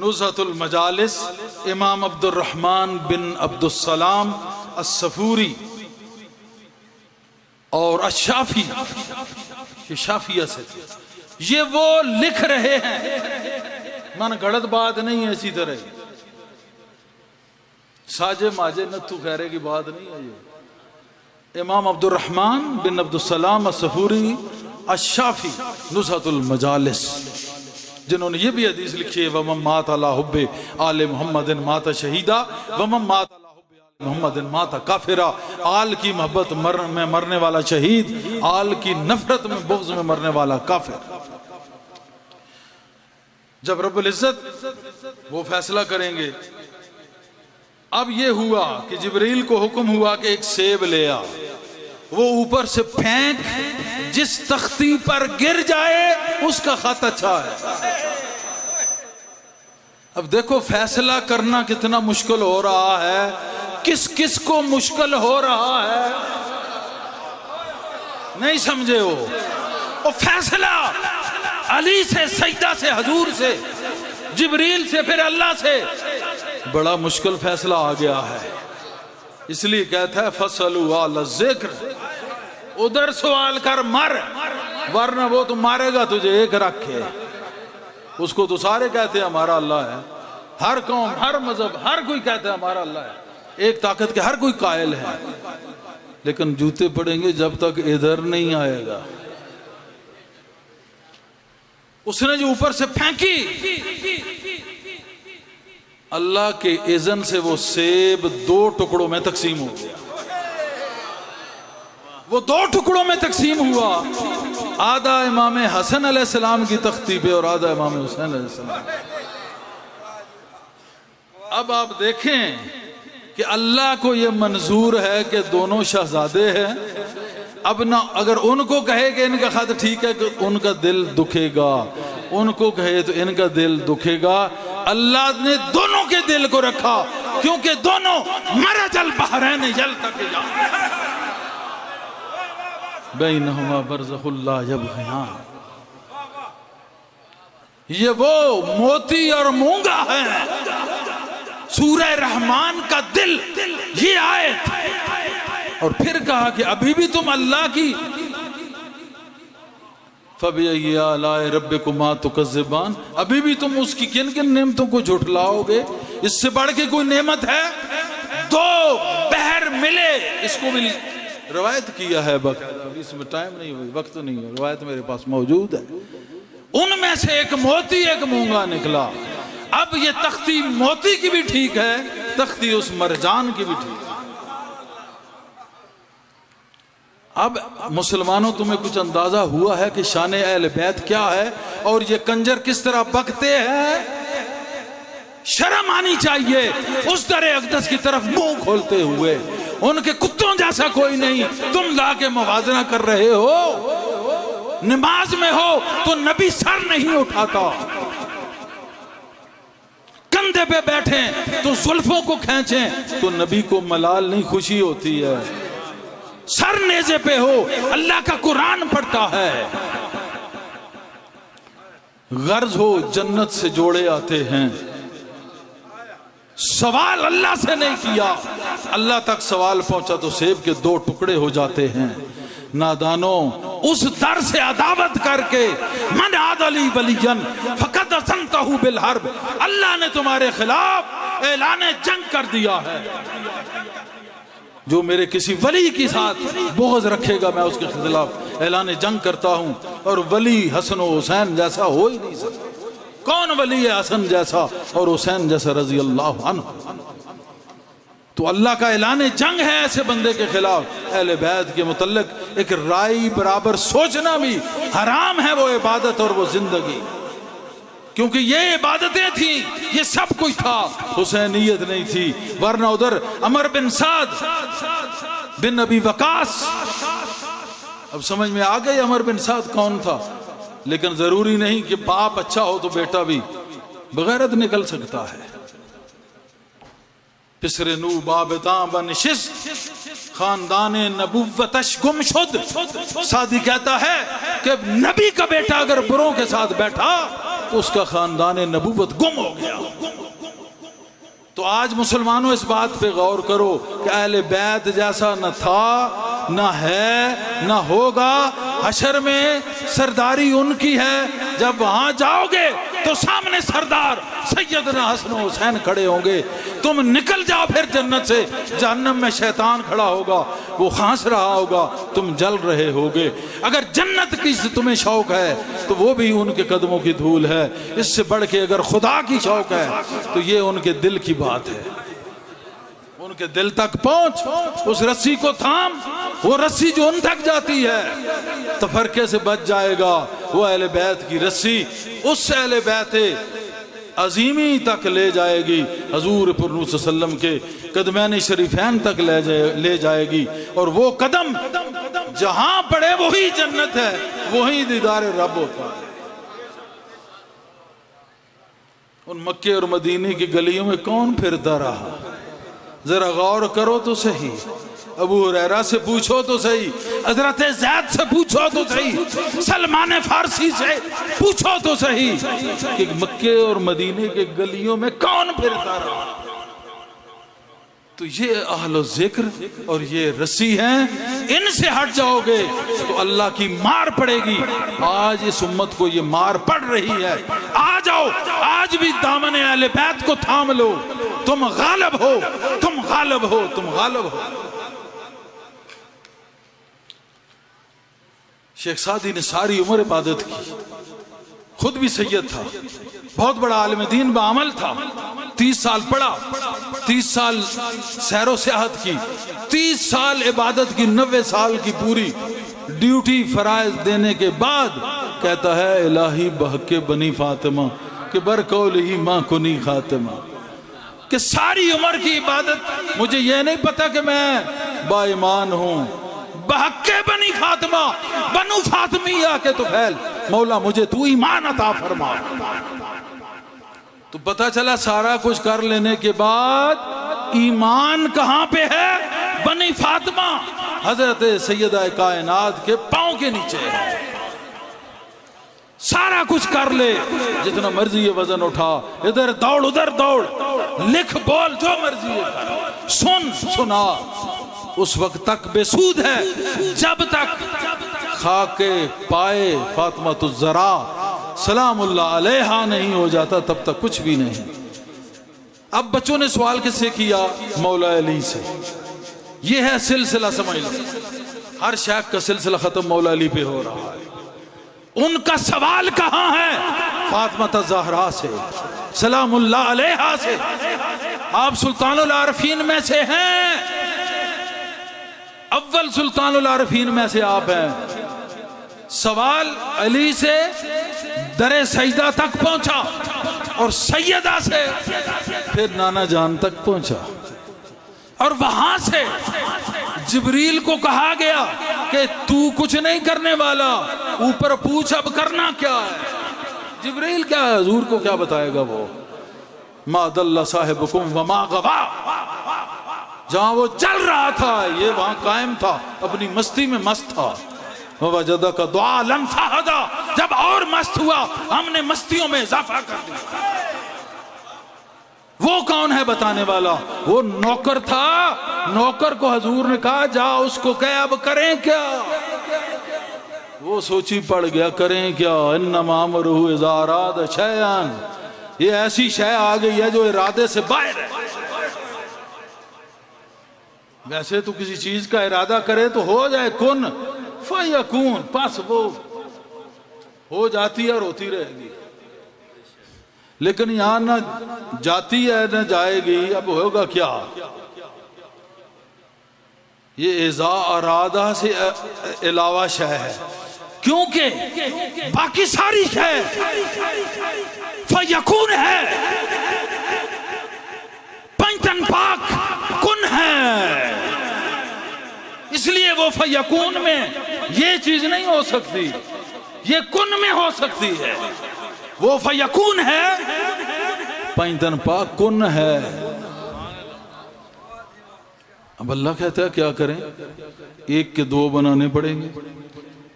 نزہۃ المجالس امام عبد الرحمن بن عبد السلام الصفوری اور الشافی، یہ شافیہ سے تھے، یہ وہ لکھ رہے ہیں، من گھڑت بات نہیں ہے، اسی طرح ساجے ماجے نتھو خیرے کی بات نہیں ہے۔ یہ امام عبد الرحمن بن عبد السلام الصفوری الشافی نزہۃ المجالس، جنہوں نے یہ بھی حدیث لکھی ہے وَمَن مَاتَ عَلَىٰ حُبِّ آلِ مُحَمَّدٍ مَاتَ شَہِیدًا وَمَن مَاتَ عَلَىٰ حُبِّ آلِ مُحَمَّدٍ مَاتَ کافرا۔ آل کی محبت میں مرنے والا شہید، آل کی نفرت میں بغض میں مرنے والا کافر۔ جب رب العزت وہ فیصلہ کریں گے، اب یہ ہوا کہ جبریل کو حکم ہوا کہ ایک سیب لے آ، وہ اوپر سے پھینک، جس تختی پر گر جائے اس کا خط اچھا ہے۔ اب دیکھو فیصلہ کرنا کتنا مشکل ہو رہا ہے، کس کس کو مشکل ہو رہا ہے، نہیں سمجھے وہ فیصلہ علی سے، سجدہ سے، حضور سے، جبریل سے، پھر اللہ سے، بڑا مشکل فیصلہ آ گیا ہے۔ اس لیے کہتا ہے فَصَلُوا عَلَى الذِّكْرِ، ادھر سوال کر مر، ورنہ وہ تو مارے گا تجھے ایک رکھے۔ اس کو تو سارے کہتے ہیں ہمارا اللہ ہے، ہر قوم، ہر مذہب، ہر کوئی کہتا ہے ہمارا اللہ ہے، ایک طاقت کے ہر کوئی قائل ہے، لیکن جوتے پڑیں گے جب تک ادھر نہیں آئے گا۔ اس نے جو اوپر سے پھینکی، اللہ کے اذن سے وہ سیب 2 ٹکڑوں میں تقسیم ہو گیا، وہ 2 ٹکڑوں میں تقسیم ہوا، آدھا امام حسن علیہ السلام کی تختی پہ اور آدھا امام حسین علیہ السلام۔ اب آپ دیکھیں کہ اللہ کو یہ منظور ہے کہ دونوں شہزادے ہیں، اب نہ اگر ان کو کہے کہ ان کا خط ٹھیک ہے کہ ان کا دل دکھے گا، ان کو کہے تو ان کا دل دکھے گا۔ اللہ نے دونوں کے دل کو رکھا کیونکہ دونوں مرج البحرین یلتقیان بینہما برزخ لا یبغیان، یہ وہ موتی اور مونگا ہے، سورہ رحمان کا دل، یہ آیت۔ اور پھر کہا کہ ابھی بھی تم اللہ کی فَبِأَيِّ آلَاءِ رَبِّكُمَا تُكَذِّبَانِ، ابھی بھی تم اس کی کن کن نعمتوں کو جھٹلاؤ گے؟ اس سے بڑھ کے کوئی نعمت ہے؟ 2 بحر ملے، اس کو بھی روایت کیا ہے، اس میں ٹائم نہیں ہوئی، وقت نہیں ہے، روایت میرے پاس موجود ہے، ان میں سے ایک موتی ایک مونگا نکلا۔ اب یہ تختی موتی کی بھی ٹھیک ہے، تختی اس مرجان کی بھی ٹھیک ہے۔ اب مسلمانوں تمہیں کچھ اندازہ ہوا ہے کہ شان اہل بیت کیا ہے اور یہ کنجر کس طرح بکتے ہیں؟ شرم آنی چاہیے اس در اقدس کی طرف منہ کھولتے ہوئے، ان کے کتوں جیسا کوئی نہیں، تم لا کے موازنہ کر رہے ہو۔ نماز میں ہو تو نبی سر نہیں اٹھاتا، کندھے پہ بیٹھیں تو زلفوں کو کھینچیں تو نبی کو ملال نہیں خوشی ہوتی ہے۔ سر نیزے پہ ہو، اللہ کا قرآن پڑھتا ہے، غرض ہو جنت سے جوڑے آتے ہیں، سوال اللہ سے نہیں کیا، اللہ تک سوال پہنچا تو سیب کے 2 ٹکڑے ہو جاتے ہیں۔ نادانوں، اس در سے عداوت کر کے من عاد لی ولیا فقد اذنتہ بالحرب، اللہ نے تمہارے خلاف اعلان جنگ کر دیا ہے۔ جو میرے کسی ولی کے ساتھ بغض رکھے گا میں اس کے خلاف اعلان جنگ کرتا ہوں، اور ولی حسن و حسین جیسا ہو ہی نہیں سکتا۔ کون ولی ہے حسن جیسا اور حسین جیسا رضی اللہ عنہ؟ تو اللہ کا اعلان جنگ ہے ایسے بندے کے خلاف۔ اہل بیت کے متعلق ایک رائی برابر سوچنا بھی حرام ہے، وہ عبادت اور وہ زندگی، کیونکہ یہ عبادتیں تھیں، یہ سب کچھ تھا، حسینیت نہیں تھی۔ ورنہ ادھر عمر بن سعد بن ابی وقاص، اب سمجھ میں آ گئی عمر بن سعد کون تھا، لیکن ضروری نہیں کہ باپ اچھا ہو تو بیٹا بھی بغیرت نکل سکتا ہے۔ پسر نو بابتاں بنشست خاندان نبوتش گم شد، سعدی کہتا ہے کہ نبی کا بیٹا اگر بروں کے ساتھ بیٹھا تو اس کا خاندان نبوت گم ہو گیا۔ تو آج مسلمانوں اس بات پہ غور کرو کہ اہل بیت جیسا نہ تھا، نہ ہے، نہ ہوگا۔ حشر میں سرداری ان کی ہے، جب وہاں جاؤ گے تو سامنے سردار سیدنا حسن و حسین کھڑے ہوں گے، تم نکل جاؤ پھر جنت سے، جہنم میں شیطان کھڑا ہوگا، وہ ہنس رہا ہوگا، تم جل رہے ہوگے۔ اگر جنت کی تمہیں شوق ہے تو وہ بھی ان کے قدموں کی دھول ہے، اس سے بڑھ کے اگر خدا کی شوق ہے تو یہ ان کے دل کی بات ہے۔ ان کے دل تک پہنچ، اس رسی کو تھام، وہ رسی جو ان تک جاتی ہے تفرقے سے بچ جائے گا۔ وہ اہل بیت کی رسی اس اہل بیت عظیمی تک لے جائے گی، حضور پر نور صلی اللہ علیہ وسلم کے قدمین شریفین تک لے جائے گی، اور وہ قدم جہاں پڑے وہی جنت ہے، وہی دیدار رب ہوتا ہے۔ ان مکے اور مدینے کی گلیوں میں کون پھرتا رہا؟ ذرا غور کرو تو صحیح، ابو ہریرہ سے پوچھو تو صحیح، حضرت زید سے پوچھو تو صحیح، سلمان فارسی سے پوچھو تو صحیح کہ مکے اور مدینے کے گلیوں میں کون پھرتا رہا؟ تو یہ اہل ذکر اور یہ رسی ہیں، ان سے ہٹ جاؤ گے تو اللہ کی مار پڑے گی۔ آج اس امت کو یہ مار پڑ رہی ہے۔ آ جاؤ، آج بھی دامن اہل بیت کو تھام لو، تم غالب ہو، تم غالب ہو، تم غالب ہو۔ شیخ سعدی نے ساری عمر عبادت کی، خود بھی سید تھا، بہت بڑا عالم دین بعمل تھا، 30 سال پڑھا، 30 سال سیر و سیاحت کی، 30 سال عبادت کی، 90 سال کی پوری ڈیوٹی فرائض دینے کے بعد کہتا ہے الہی بحق بنی فاطمہ کہ برقول ہی ماں کنی خاتمہ، کہ ساری عمر کی عبادت، مجھے یہ نہیں پتا کہ میں با ایمان ہوں، بحق بنی فاطمہ، بنو فاطمیہ کے تو پھیل، مولا مجھے تو ایمان عطا فرما۔ تو پتہ چلا سارا کچھ کر لینے کے بعد ایمان کہاں پہ ہے؟ بنی فاطمہ، حضرت سیدہ کائنات کے پاؤں کے نیچے ہے۔ سارا کچھ کر لے، جتنا مرضی یہ وزن اٹھا، ادھر دوڑ ادھر دوڑ، لکھ بول جو مرضی ہے کر، سن سنا، اس وقت تک بے سود ہے جب تک خاک پائے فاطمہ الزہرا سلام اللہ علیہا نہیں ہو جاتا، تب تک کچھ بھی نہیں۔ اب بچوں نے سوال کس سے کیا؟ مولا علی سے۔ یہ ہے سلسلہ، سمجھ لو ہر شیخ کا سلسلہ ختم مولا علی پہ ہو رہا ہے۔ ان کا سوال کہاں ہے؟ فاطمہ الزہرا سے، سلام اللہ علیہا سے۔ آپ سلطان العارفین میں سے ہیں، اول سلطان العارفین میں سے آپ ہیں۔ سوال علی سے در سیدہ تک پہنچا، اور سیدہ سے پھر نانا جان تک پہنچا، اور وہاں سے جبریل کو کہا گیا کہ تو کچھ نہیں کرنے والا، اوپر پوچھ اب کرنا کیا ہے۔ جبریل کیا ہے، حضور کو کیا بتائے گا وہ؟ ما ضل صاحبکم وما غوا، جہاں وہ چل رہا تھا یہ وہاں قائم تھا، اپنی مستی میں مست تھا۔ وَوَجَدَكَ ضَالًّا فَهَدَىٰ، جب اور مست ہوا ہم نے مستیوں میں اضافہ کر دیا۔ وہ کون ہے بتانے والا؟ وہ نوکر تھا، نوکر کو حضور نے کہا جا اس کو کہے اب کریں کیا؟ وہ سوچی پڑ گیا کریں کیا؟ انما امرہ اذا اراد شیئا، یہ ایسی شے آ گئی ہے جو ارادے سے باہر ہے۔ ویسے تو کسی چیز کا ارادہ کرے تو ہو جائے، کن فیکون، پس وہ ہو جاتی ہے اور ہوتی رہے گی، لیکن یہاں نہ جاتی ہے نہ جائے گی، اب ہوگا کیا؟ یہ اذا ارادہ سے علاوہ شے ہے، کیونکہ باقی ساری شے فیکون ہے، پنجتن پاک کن ہے، اس لیے وہ فیکون میں یہ چیز نہیں ہو سکتی، یہ کن میں ہو سکتی ہے۔ وہ فیکون ہے، پنجتن پاک کن ہے۔ اب اللہ کہتا ہے کیا کریں؟ ایک کے دو بنانے پڑیں گے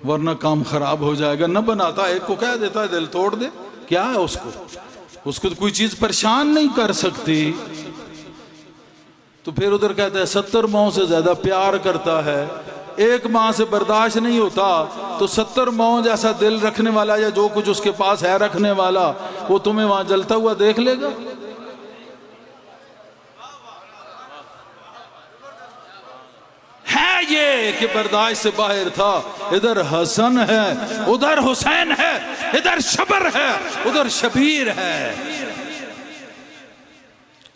ورنہ کام خراب ہو جائے گا۔ نہ بناتا، ایک کو کہہ دیتا ہے دل توڑ دے، کیا ہے اس کو کوئی چیز پریشان نہیں کر سکتی، تو پھر ادھر کہتا ہے 70 ماؤں سے زیادہ پیار کرتا ہے، ایک ماں سے برداشت نہیں ہوتا تو 70 ماؤں جیسا دل رکھنے والا یا جو کچھ اس کے پاس ہے رکھنے والا وہ تمہیں وہاں جلتا ہوا دیکھ لے گا؟ ہے یہ کہ برداشت سے باہر تھا، ادھر حسن ہے ادھر حسین ہے، ادھر شبر ہے ادھر شبیر ہے۔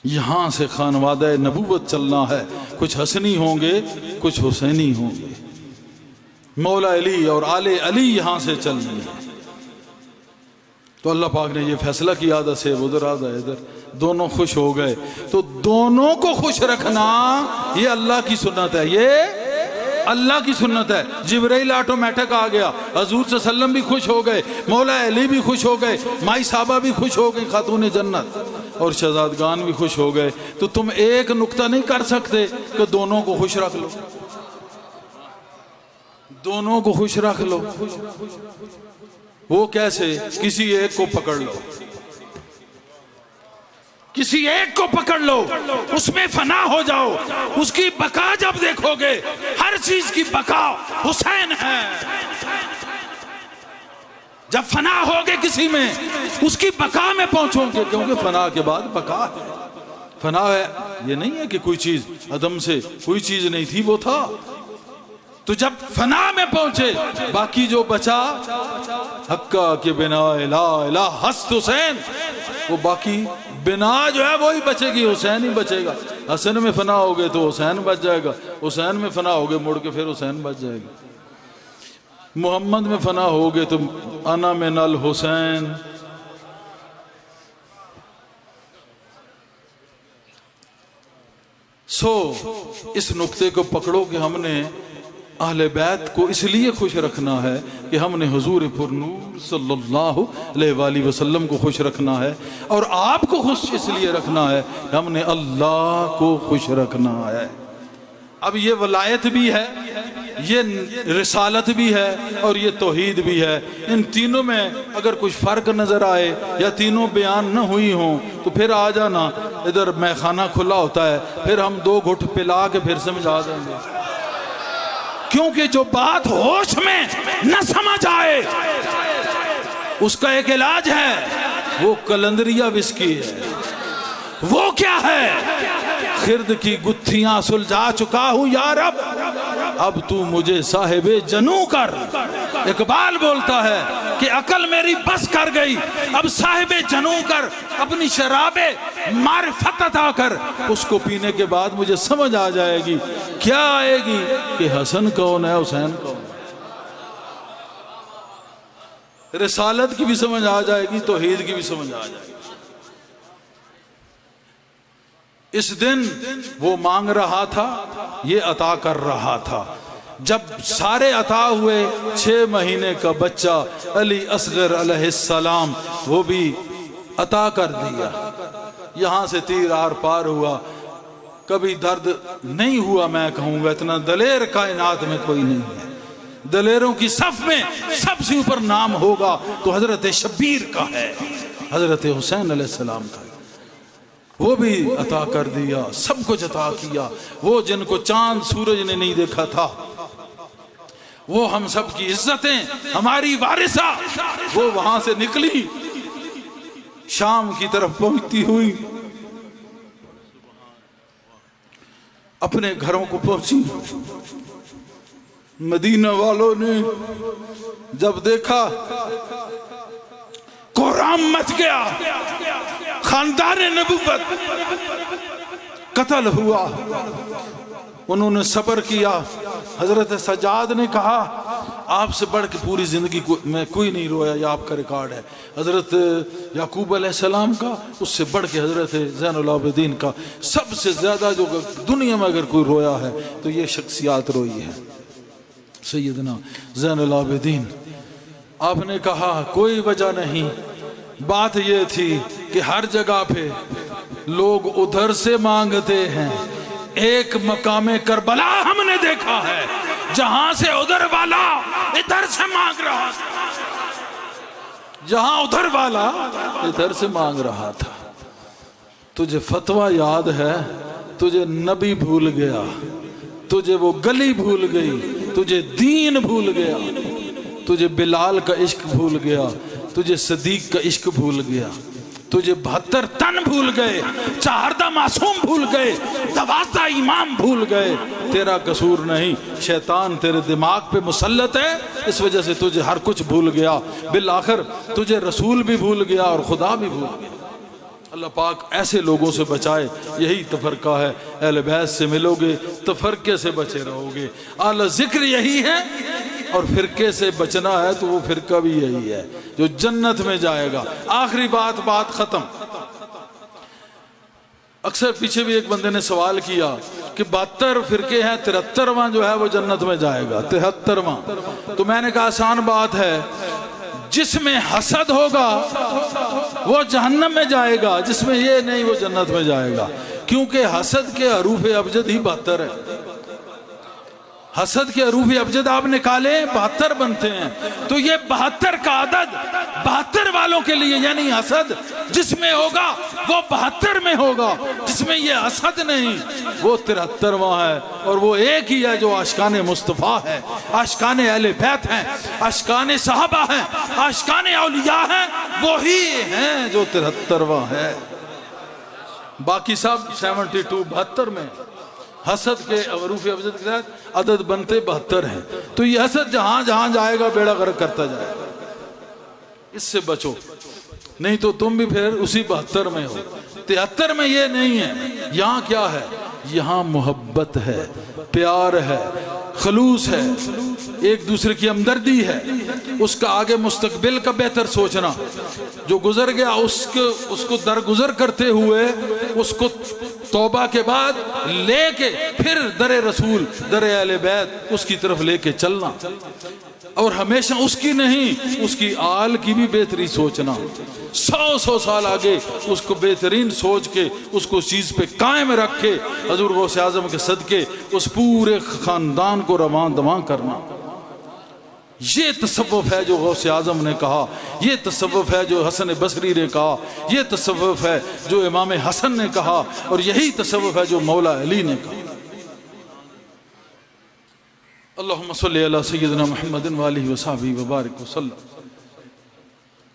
یہاں سے خانوادہ نبوت چلنا ہے، کچھ حسنی ہوں گے کچھ حسینی ہوں گے، مولا علی اور آل علی یہاں سے چلنی ہے۔ تو اللہ پاک نے یہ فیصلہ کیا آدھا سے ادھر آدھا ادھر، دونوں خوش ہو گئے۔ تو دونوں کو خوش رکھنا یہ اللہ کی سنت ہے، یہ اللہ کی سنت ہے۔ جبرائیل آٹومیٹک آ گیا، حضور صلی اللہ علیہ وسلم بھی خوش ہو گئے، مولا علی بھی خوش ہو گئے، مائی صاحبہ بھی خوش ہو گئی خاتون جنت، اور شہزادگان بھی خوش ہو گئے۔ تو تم ایک نقطہ نہیں کر سکتے کہ دونوں کو خوش رکھ لو، دونوں کو خوش رکھ لو۔ وہ کیسے؟ کسی ایک کو پکڑ لو، کسی ایک کو پکڑ لو، اس میں فنا ہو جاؤ، اس کی بقا جب دیکھو گے ہر چیز کی بقا حسین ہے۔ جب فنا ہوگے کسی میں اس کی بقا میں پہنچو گے، کیونکہ فنا کے بعد بقا ہے۔ فنا ہے یہ نہیں ہے کہ کوئی چیز عدم سے کوئی چیز نہیں تھی، وہ تھا۔ تو جب فنا میں پہنچے باقی جو بچا حقہ کے بنا الہ الہ ہست حسین، وہ باقی بنا جو ہے وہی بچے گی، حسین ہی بچے گا۔ حسن میں فنا ہو گئے تو حسین بچ جائے گا، حسین میں فنا ہو گئے مڑ کے پھر حسین بچ جائے گا، محمد میں فنا ہو گئے تو انا من الحسین۔ اس نقطے کو پکڑو کہ ہم نے اہل بیت کو اس لیے خوش رکھنا ہے کہ ہم نے حضور پر نور صلی اللہ علیہ وآلہ وسلم کو خوش رکھنا ہے، اور آپ کو خوش اس لیے رکھنا ہے کہ ہم نے اللہ کو خوش رکھنا ہے۔ اب یہ ولایت بھی ہے، یہ رسالت بھی ہے، اور یہ توحید بھی ہے۔ ان تینوں میں اگر کچھ فرق نظر آئے یا تینوں بیان نہ ہوئی ہوں تو پھر آ جانا، ادھر میخانہ کھلا ہوتا ہے، پھر ہم 2 گھٹ پلا کے پھر سمجھا دیں گے، کیونکہ جو بات ہوش میں نہ سمجھ آئے اس کا ایک علاج ہے، وہ کلندریہ وسکی ہے۔ وہ کیا ہے؟ خرد کی گتھیاں سلجھا چکا ہوں یا رب، اب تو مجھے صاحب جنو کر۔ اقبال بولتا ہے کہ عقل میری بس کر گئی، اب صاحب جنو کر، اپنی شراب معرفت عطا کر، اس کو پینے کے بعد مجھے سمجھ آ جائے گی، کیا آئے گی کہ حسن کون ہے حسین کون ہے۔ رسالت کی بھی سمجھ آ جائے گی، توحید کی بھی سمجھ آ جائے گی۔ اس دن وہ مانگ رہا تھا، یہ عطا کر رہا تھا۔ جب سارے عطا ہوئے، 6 مہینے کا بچہ علی اصغر علیہ السلام وہ بھی عطا کر دیا۔ یہاں سے تیر آر پار ہوا، کبھی درد نہیں ہوا میں کہوں گا اتنا دلیر کائنات میں کوئی نہیں ہے. دلیروں کی صف میں سب سے اوپر نام ہوگا تو حضرت شبیر کا ہے, حضرت حسین علیہ السلام کا. وہ بھی عطا کر دیا, سب کچھ عطا کیا. وہ جن کو چاند سورج نے نہیں دیکھا تھا, وہ ہم سب کی عزتیں, ہماری وارثہ, وہ وہاں سے نکلی شام کی طرف پہنچتی ہوئی, اپنے گھروں کو پہنچی. مدینہ والوں نے جب دیکھا کوہرام مچ گیا, خاندان نبوت قتل ہوا. انہوں نے صبر کیا. حضرت سجاد نے کہا آپ سے بڑھ کے پوری زندگی میں کوئی نہیں رویا, یہ آپ کا ریکارڈ ہے. حضرت یعقوب علیہ السلام کا, اس سے بڑھ کے حضرت زین العابدین کا. سب سے زیادہ جو دنیا میں اگر کوئی رویا ہے تو یہ شخصیات روئی ہے, سیدنا زین العابدین. آپ نے کہا کوئی وجہ نہیں, بات یہ تھی کہ ہر جگہ پہ لوگ ادھر سے مانگتے ہیں, ایک مقام کربلا ہم نے دیکھا ہے جہاں سے ادھر والا ادھر سے مانگ رہا تھا, جہاں ادھر والا ادھر سے مانگ رہا تھا. تجھے فتویٰ یاد ہے, تجھے نبی بھول گیا, تجھے وہ گلی بھول گئی, تجھے دین بھول گیا, تجھے بلال کا عشق بھول گیا, تجھے صدیق کا عشق بھول گیا, تجھے 72 تن بھول گئے, 14 معصوم بھول گئے, 12 امام بھول گئے. تیرا قصور نہیں, شیطان تیرے دماغ پہ مسلط ہے, اس وجہ سے تجھے ہر کچھ بھول گیا. بالآخر تجھے رسول بھی بھول گیا اور خدا بھی بھول گیا. اللہ پاک ایسے لوگوں سے بچائے. یہی تفرقہ ہے, اہل بیت سے ملو گے تفرقے سے بچے رہو گے. اعلی ذکر یہی ہے, اور فرقے سے بچنا ہے تو وہ فرقہ بھی یہی ہے جو جنت میں جائے گا. آخری بات ختم. اکثر پیچھے بھی ایک بندے نے سوال کیا کہ 72 فرقے ہیں, 73واں جو ہے وہ جنت میں جائے گا, 73واں. تو میں نے کہا آسان بات ہے, جس میں حسد ہوگا وہ جہنم میں جائے گا, جس میں یہ نہیں وہ جنت میں جائے گا. کیونکہ حسد کے حروف ابجد ہی 72 ہے. حسد کے حروف ابجد آپ نکالے 72 بنتے ہیں. تو یہ 72 کا عدد 72 والوں کے لیے, یعنی حسد جس میں ہوگا وہ 72 میں ہوگا, جس میں یہ حسد نہیں وہ 73واں ہے. اور وہ ایک ہی ہے جو عاشقان مصطفیٰ ہے, عاشقان اہل بیت ہیں, عاشقان صحابہ ہیں, عاشقان اولیاء ہیں, وہی ہیں جو 73واں ہے. باقی سب 72 72 میں. حسد کے حروف ابجد کے ساتھ عدد بنتے 72 ہیں. تو یہ حسد جہاں جہاں جائے گا بیڑا غرق کرتا جائے گا. اس سے بچو, نہیں تو تم بھی پھر اسی 72 میں ہو. 73 میں یہ نہیں ہے. یہاں کیا ہے, یہاں محبت ہے, پیار ہے, خلوص ہے, ایک دوسرے کی ہمدردی ہے, اس کا آگے مستقبل کا بہتر سوچنا. جو گزر گیا اس کو درگزر کرتے ہوئے, اس کو توبہ کے بعد لے کے پھر در رسول, در اہل بیت اس کی طرف لے کے چلنا. اور ہمیشہ اس کی نہیں, اس کی آل کی بھی بہتری سوچنا. 100 سال آگے اس کو بہترین سوچ کے اس کو اس چیز پہ قائم رکھ کے حضور غوث اعظم کے صدقے اس پورے خاندان کو رواں دواں کرنا. یہ تصوف ہے جو غوث اعظم نے کہا, یہ تصوف ہے جو حسن بصری نے کہا, یہ تصوف ہے جو امام حسن نے کہا, اور یہی تصوف ہے جو مولا علی نے کہا. اللہم صلی علی سیدنا محمد وآلہ وصحبہ وبارک وسلم.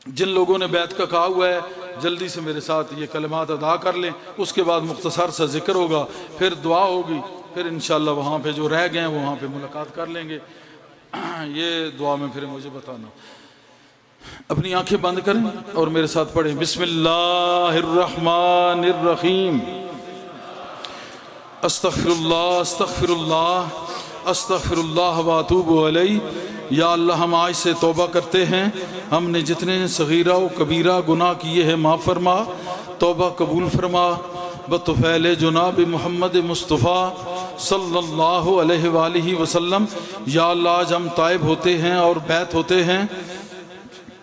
جن لوگوں نے بیعت کا کہا ہوا ہے جلدی سے میرے ساتھ یہ کلمات ادا کر لیں. اس کے بعد مختصر سا ذکر ہوگا, پھر دعا ہوگی, پھر انشاءاللہ وہاں پہ جو رہ گئے ہیں وہاں پہ ملاقات کر لیں گے. یہ دعا میں پھر مجھے بتانا. اپنی آنکھیں بند کریں اور میرے ساتھ پڑھیں. بسم اللہ الرحمن الرحیم. استغفر اللہ استغفر اللہ استغفر اللہ واتوب علیہ. یا اللہ ہم آج سے توبہ کرتے ہیں, ہم نے جتنے صغیرہ و کبیرہ گناہ کیے ہیں معاف فرما, توبہ قبول فرما بطفیل جناب محمد مصطفیٰ صلی اللہ علیہ وآلہ وسلم. یا اللہ آج ہم تائب ہوتے ہیں اور بیعت ہوتے ہیں,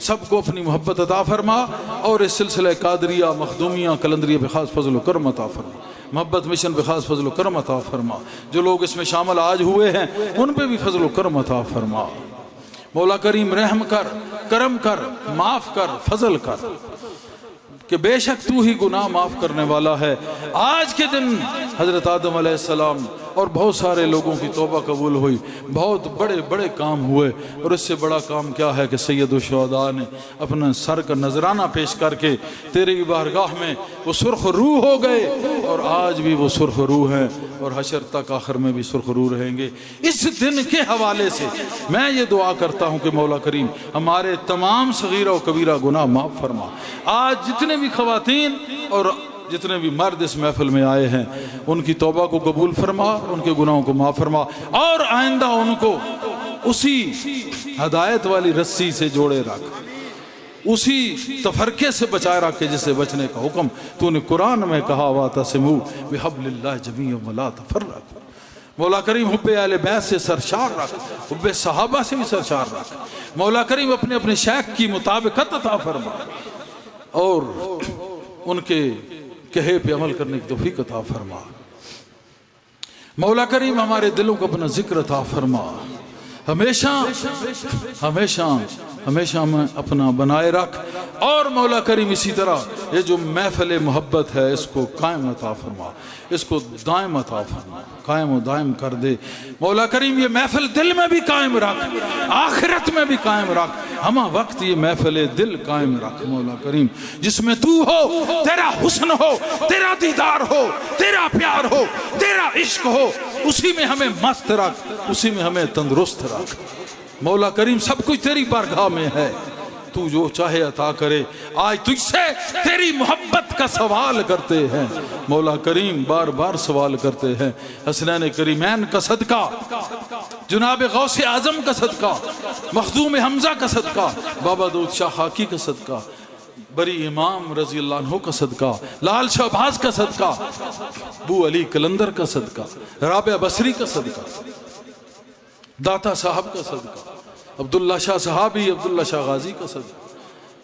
سب کو اپنی محبت عطا فرما، اور اس سلسلہ قادریہ، مخدومیہ، کلندریہ پہ خاص فضل و کرم عطا فرما، محبت مشن پہ خاص فضل و کرم عطا فرما، جو لوگ اس میں شامل آج ہوئے ہیں ان پہ بھی فضل و کرم عطا فرما۔ مولا کریم رحم کر، کرم کر، معاف کر، فضل کر، کہ بے شک تو ہی گناہ معاف کرنے والا ہے۔ آج کے دن حضرت آدم علیہ السلام اور بہت سارے لوگوں کی توبہ قبول ہوئی، بہت بڑے بڑے کام ہوئے، اور اس سے بڑا کام کیا ہے کہ سید الشہداء نے اپنا سر کا نذرانہ پیش کر کے تیری بارگاہ میں وہ سرخ روح ہو گئے، اور آج بھی وہ سرخ روح ہیں، اور حشر تک آخر میں بھی سرخ روح رہیں گے۔ اس دن کے حوالے سے میں یہ دعا کرتا ہوں کہ مولا کریم ہمارے تمام صغیرہ و کبیرہ گناہ معاف فرما۔ آج جتنے بھی خواتین اور جتنے بھی مرد اس محفل میں آئے ہیں ان کی توبہ کو قبول فرما، ان کے گناہوں کو معاف فرما، اور آئندہ ان کو اسی ہدایت والی رسی سے جوڑے رکھ، اسی تفرقے سے بچائے رکھے جسے بچنے کا حکم تو نے قرآن میں کہا، وَاعْتَصِمُوا بِحَبْلِ اللَّهِ جَمِيعًا وَلَا تَفَرَّقُوا۔ مولا کریم حب اہل بیت سے سرشار رکھ، حب صحابہ سے بھی سرشار رکھ۔ مولا کریم اپنے اپنے شیخ کی مطابقت عطا فرما، اور ان کے کہے پہ عمل کرنے کی توفیق عطا فرما۔ مولا کریم ہمارے دلوں کو اپنا ذکر عطا فرما، ہمیشہ ہمیشہ ہمیشہ ہمیں اپنا بنائے رکھ، اور مولا کریم اسی طرح یہ جو محفل محبت ہے اس کو قائم عطا فرما، اس کو دائم عطا فرما، قائم و دائم کر دے۔ مولا کریم یہ محفل دل میں بھی قائم رکھ، آخرت میں بھی قائم رکھ، ہمہ وقت یہ محفل دل قائم رکھ مولا کریم، جس میں تو ہو، تیرا حسن ہو، تیرا دیدار ہو، تیرا پیار ہو، تیرا عشق ہو، اسی میں ہمیں مست رکھ، اسی میں ہمیں تندرست رکھ۔ مولا کریم سب کچھ تیری بارگاہ میں ہے، تو جو چاہے عطا کرے۔ آج تجھ سے تیری محبت کا سوال کرتے ہیں مولا کریم، بار بار سوال کرتے ہیں۔ حسنین کریمین کا صدقہ، جناب غوث اعظم کا صدقہ، مخدوم حمزہ کا صدقہ، بابا داؤد شاہ خاکی کا صدقہ، بری امام رضی اللہ عنہ کا صدقہ، لال شہباز کا صدقہ، ابو علی کلندر کا صدقہ، رابعہ بصری کا صدقہ، داتا صاحب کا صدقہ، عبداللہ شاہ صحابی، عبداللہ شاہ غازی کا صدقہ۔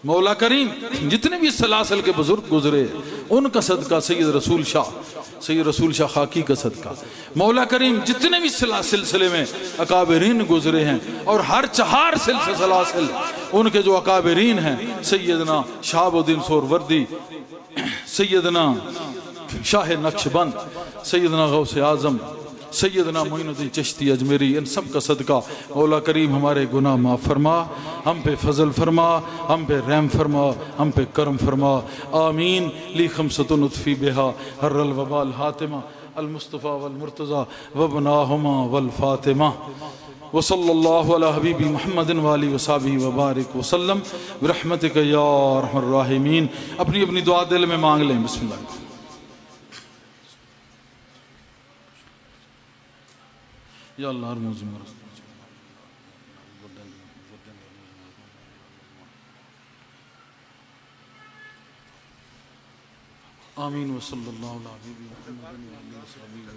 مولا کریم جتنے بھی سلاسل کے بزرگ گزرے ان کا صدقہ، سید رسول شاہ خاکی کا صدقہ۔ مولا کریم جتنے بھی سلسلے میں اکابرین گزرے ہیں، اور ہر چہار سلاسل ان کے جو اکابرین ہیں، سیدنا شہاب الدین سہروردی، سیدنا شاہ نقشبند، سیدنا غوث اعظم، سیدنا معین الدین چشتی اجمیری، ان سب کا صدقہ مولا کریم ہمارے گناہ معاف فرما، ہم پہ فضل فرما، ہم پہ رحم فرما، ہم پہ کرم فرما۔ آمین۔ لی خمسۃ نطفی بہا حر الوبا الحاتمہ المصطفیٰ والمرتضیٰ وابناہما والفاطمہ، وصلی اللہ علی حبیبی محمد وآلہ وصحبہ وبارک وسلم برحمتک یا ارحم الراحمین۔ اپنی اپنی دعا دل میں مانگ لیں۔ بسم اللہ۔ یا اللہ ہر موضوع میں آمین۔ وصلی اللہ علیہ وسلم۔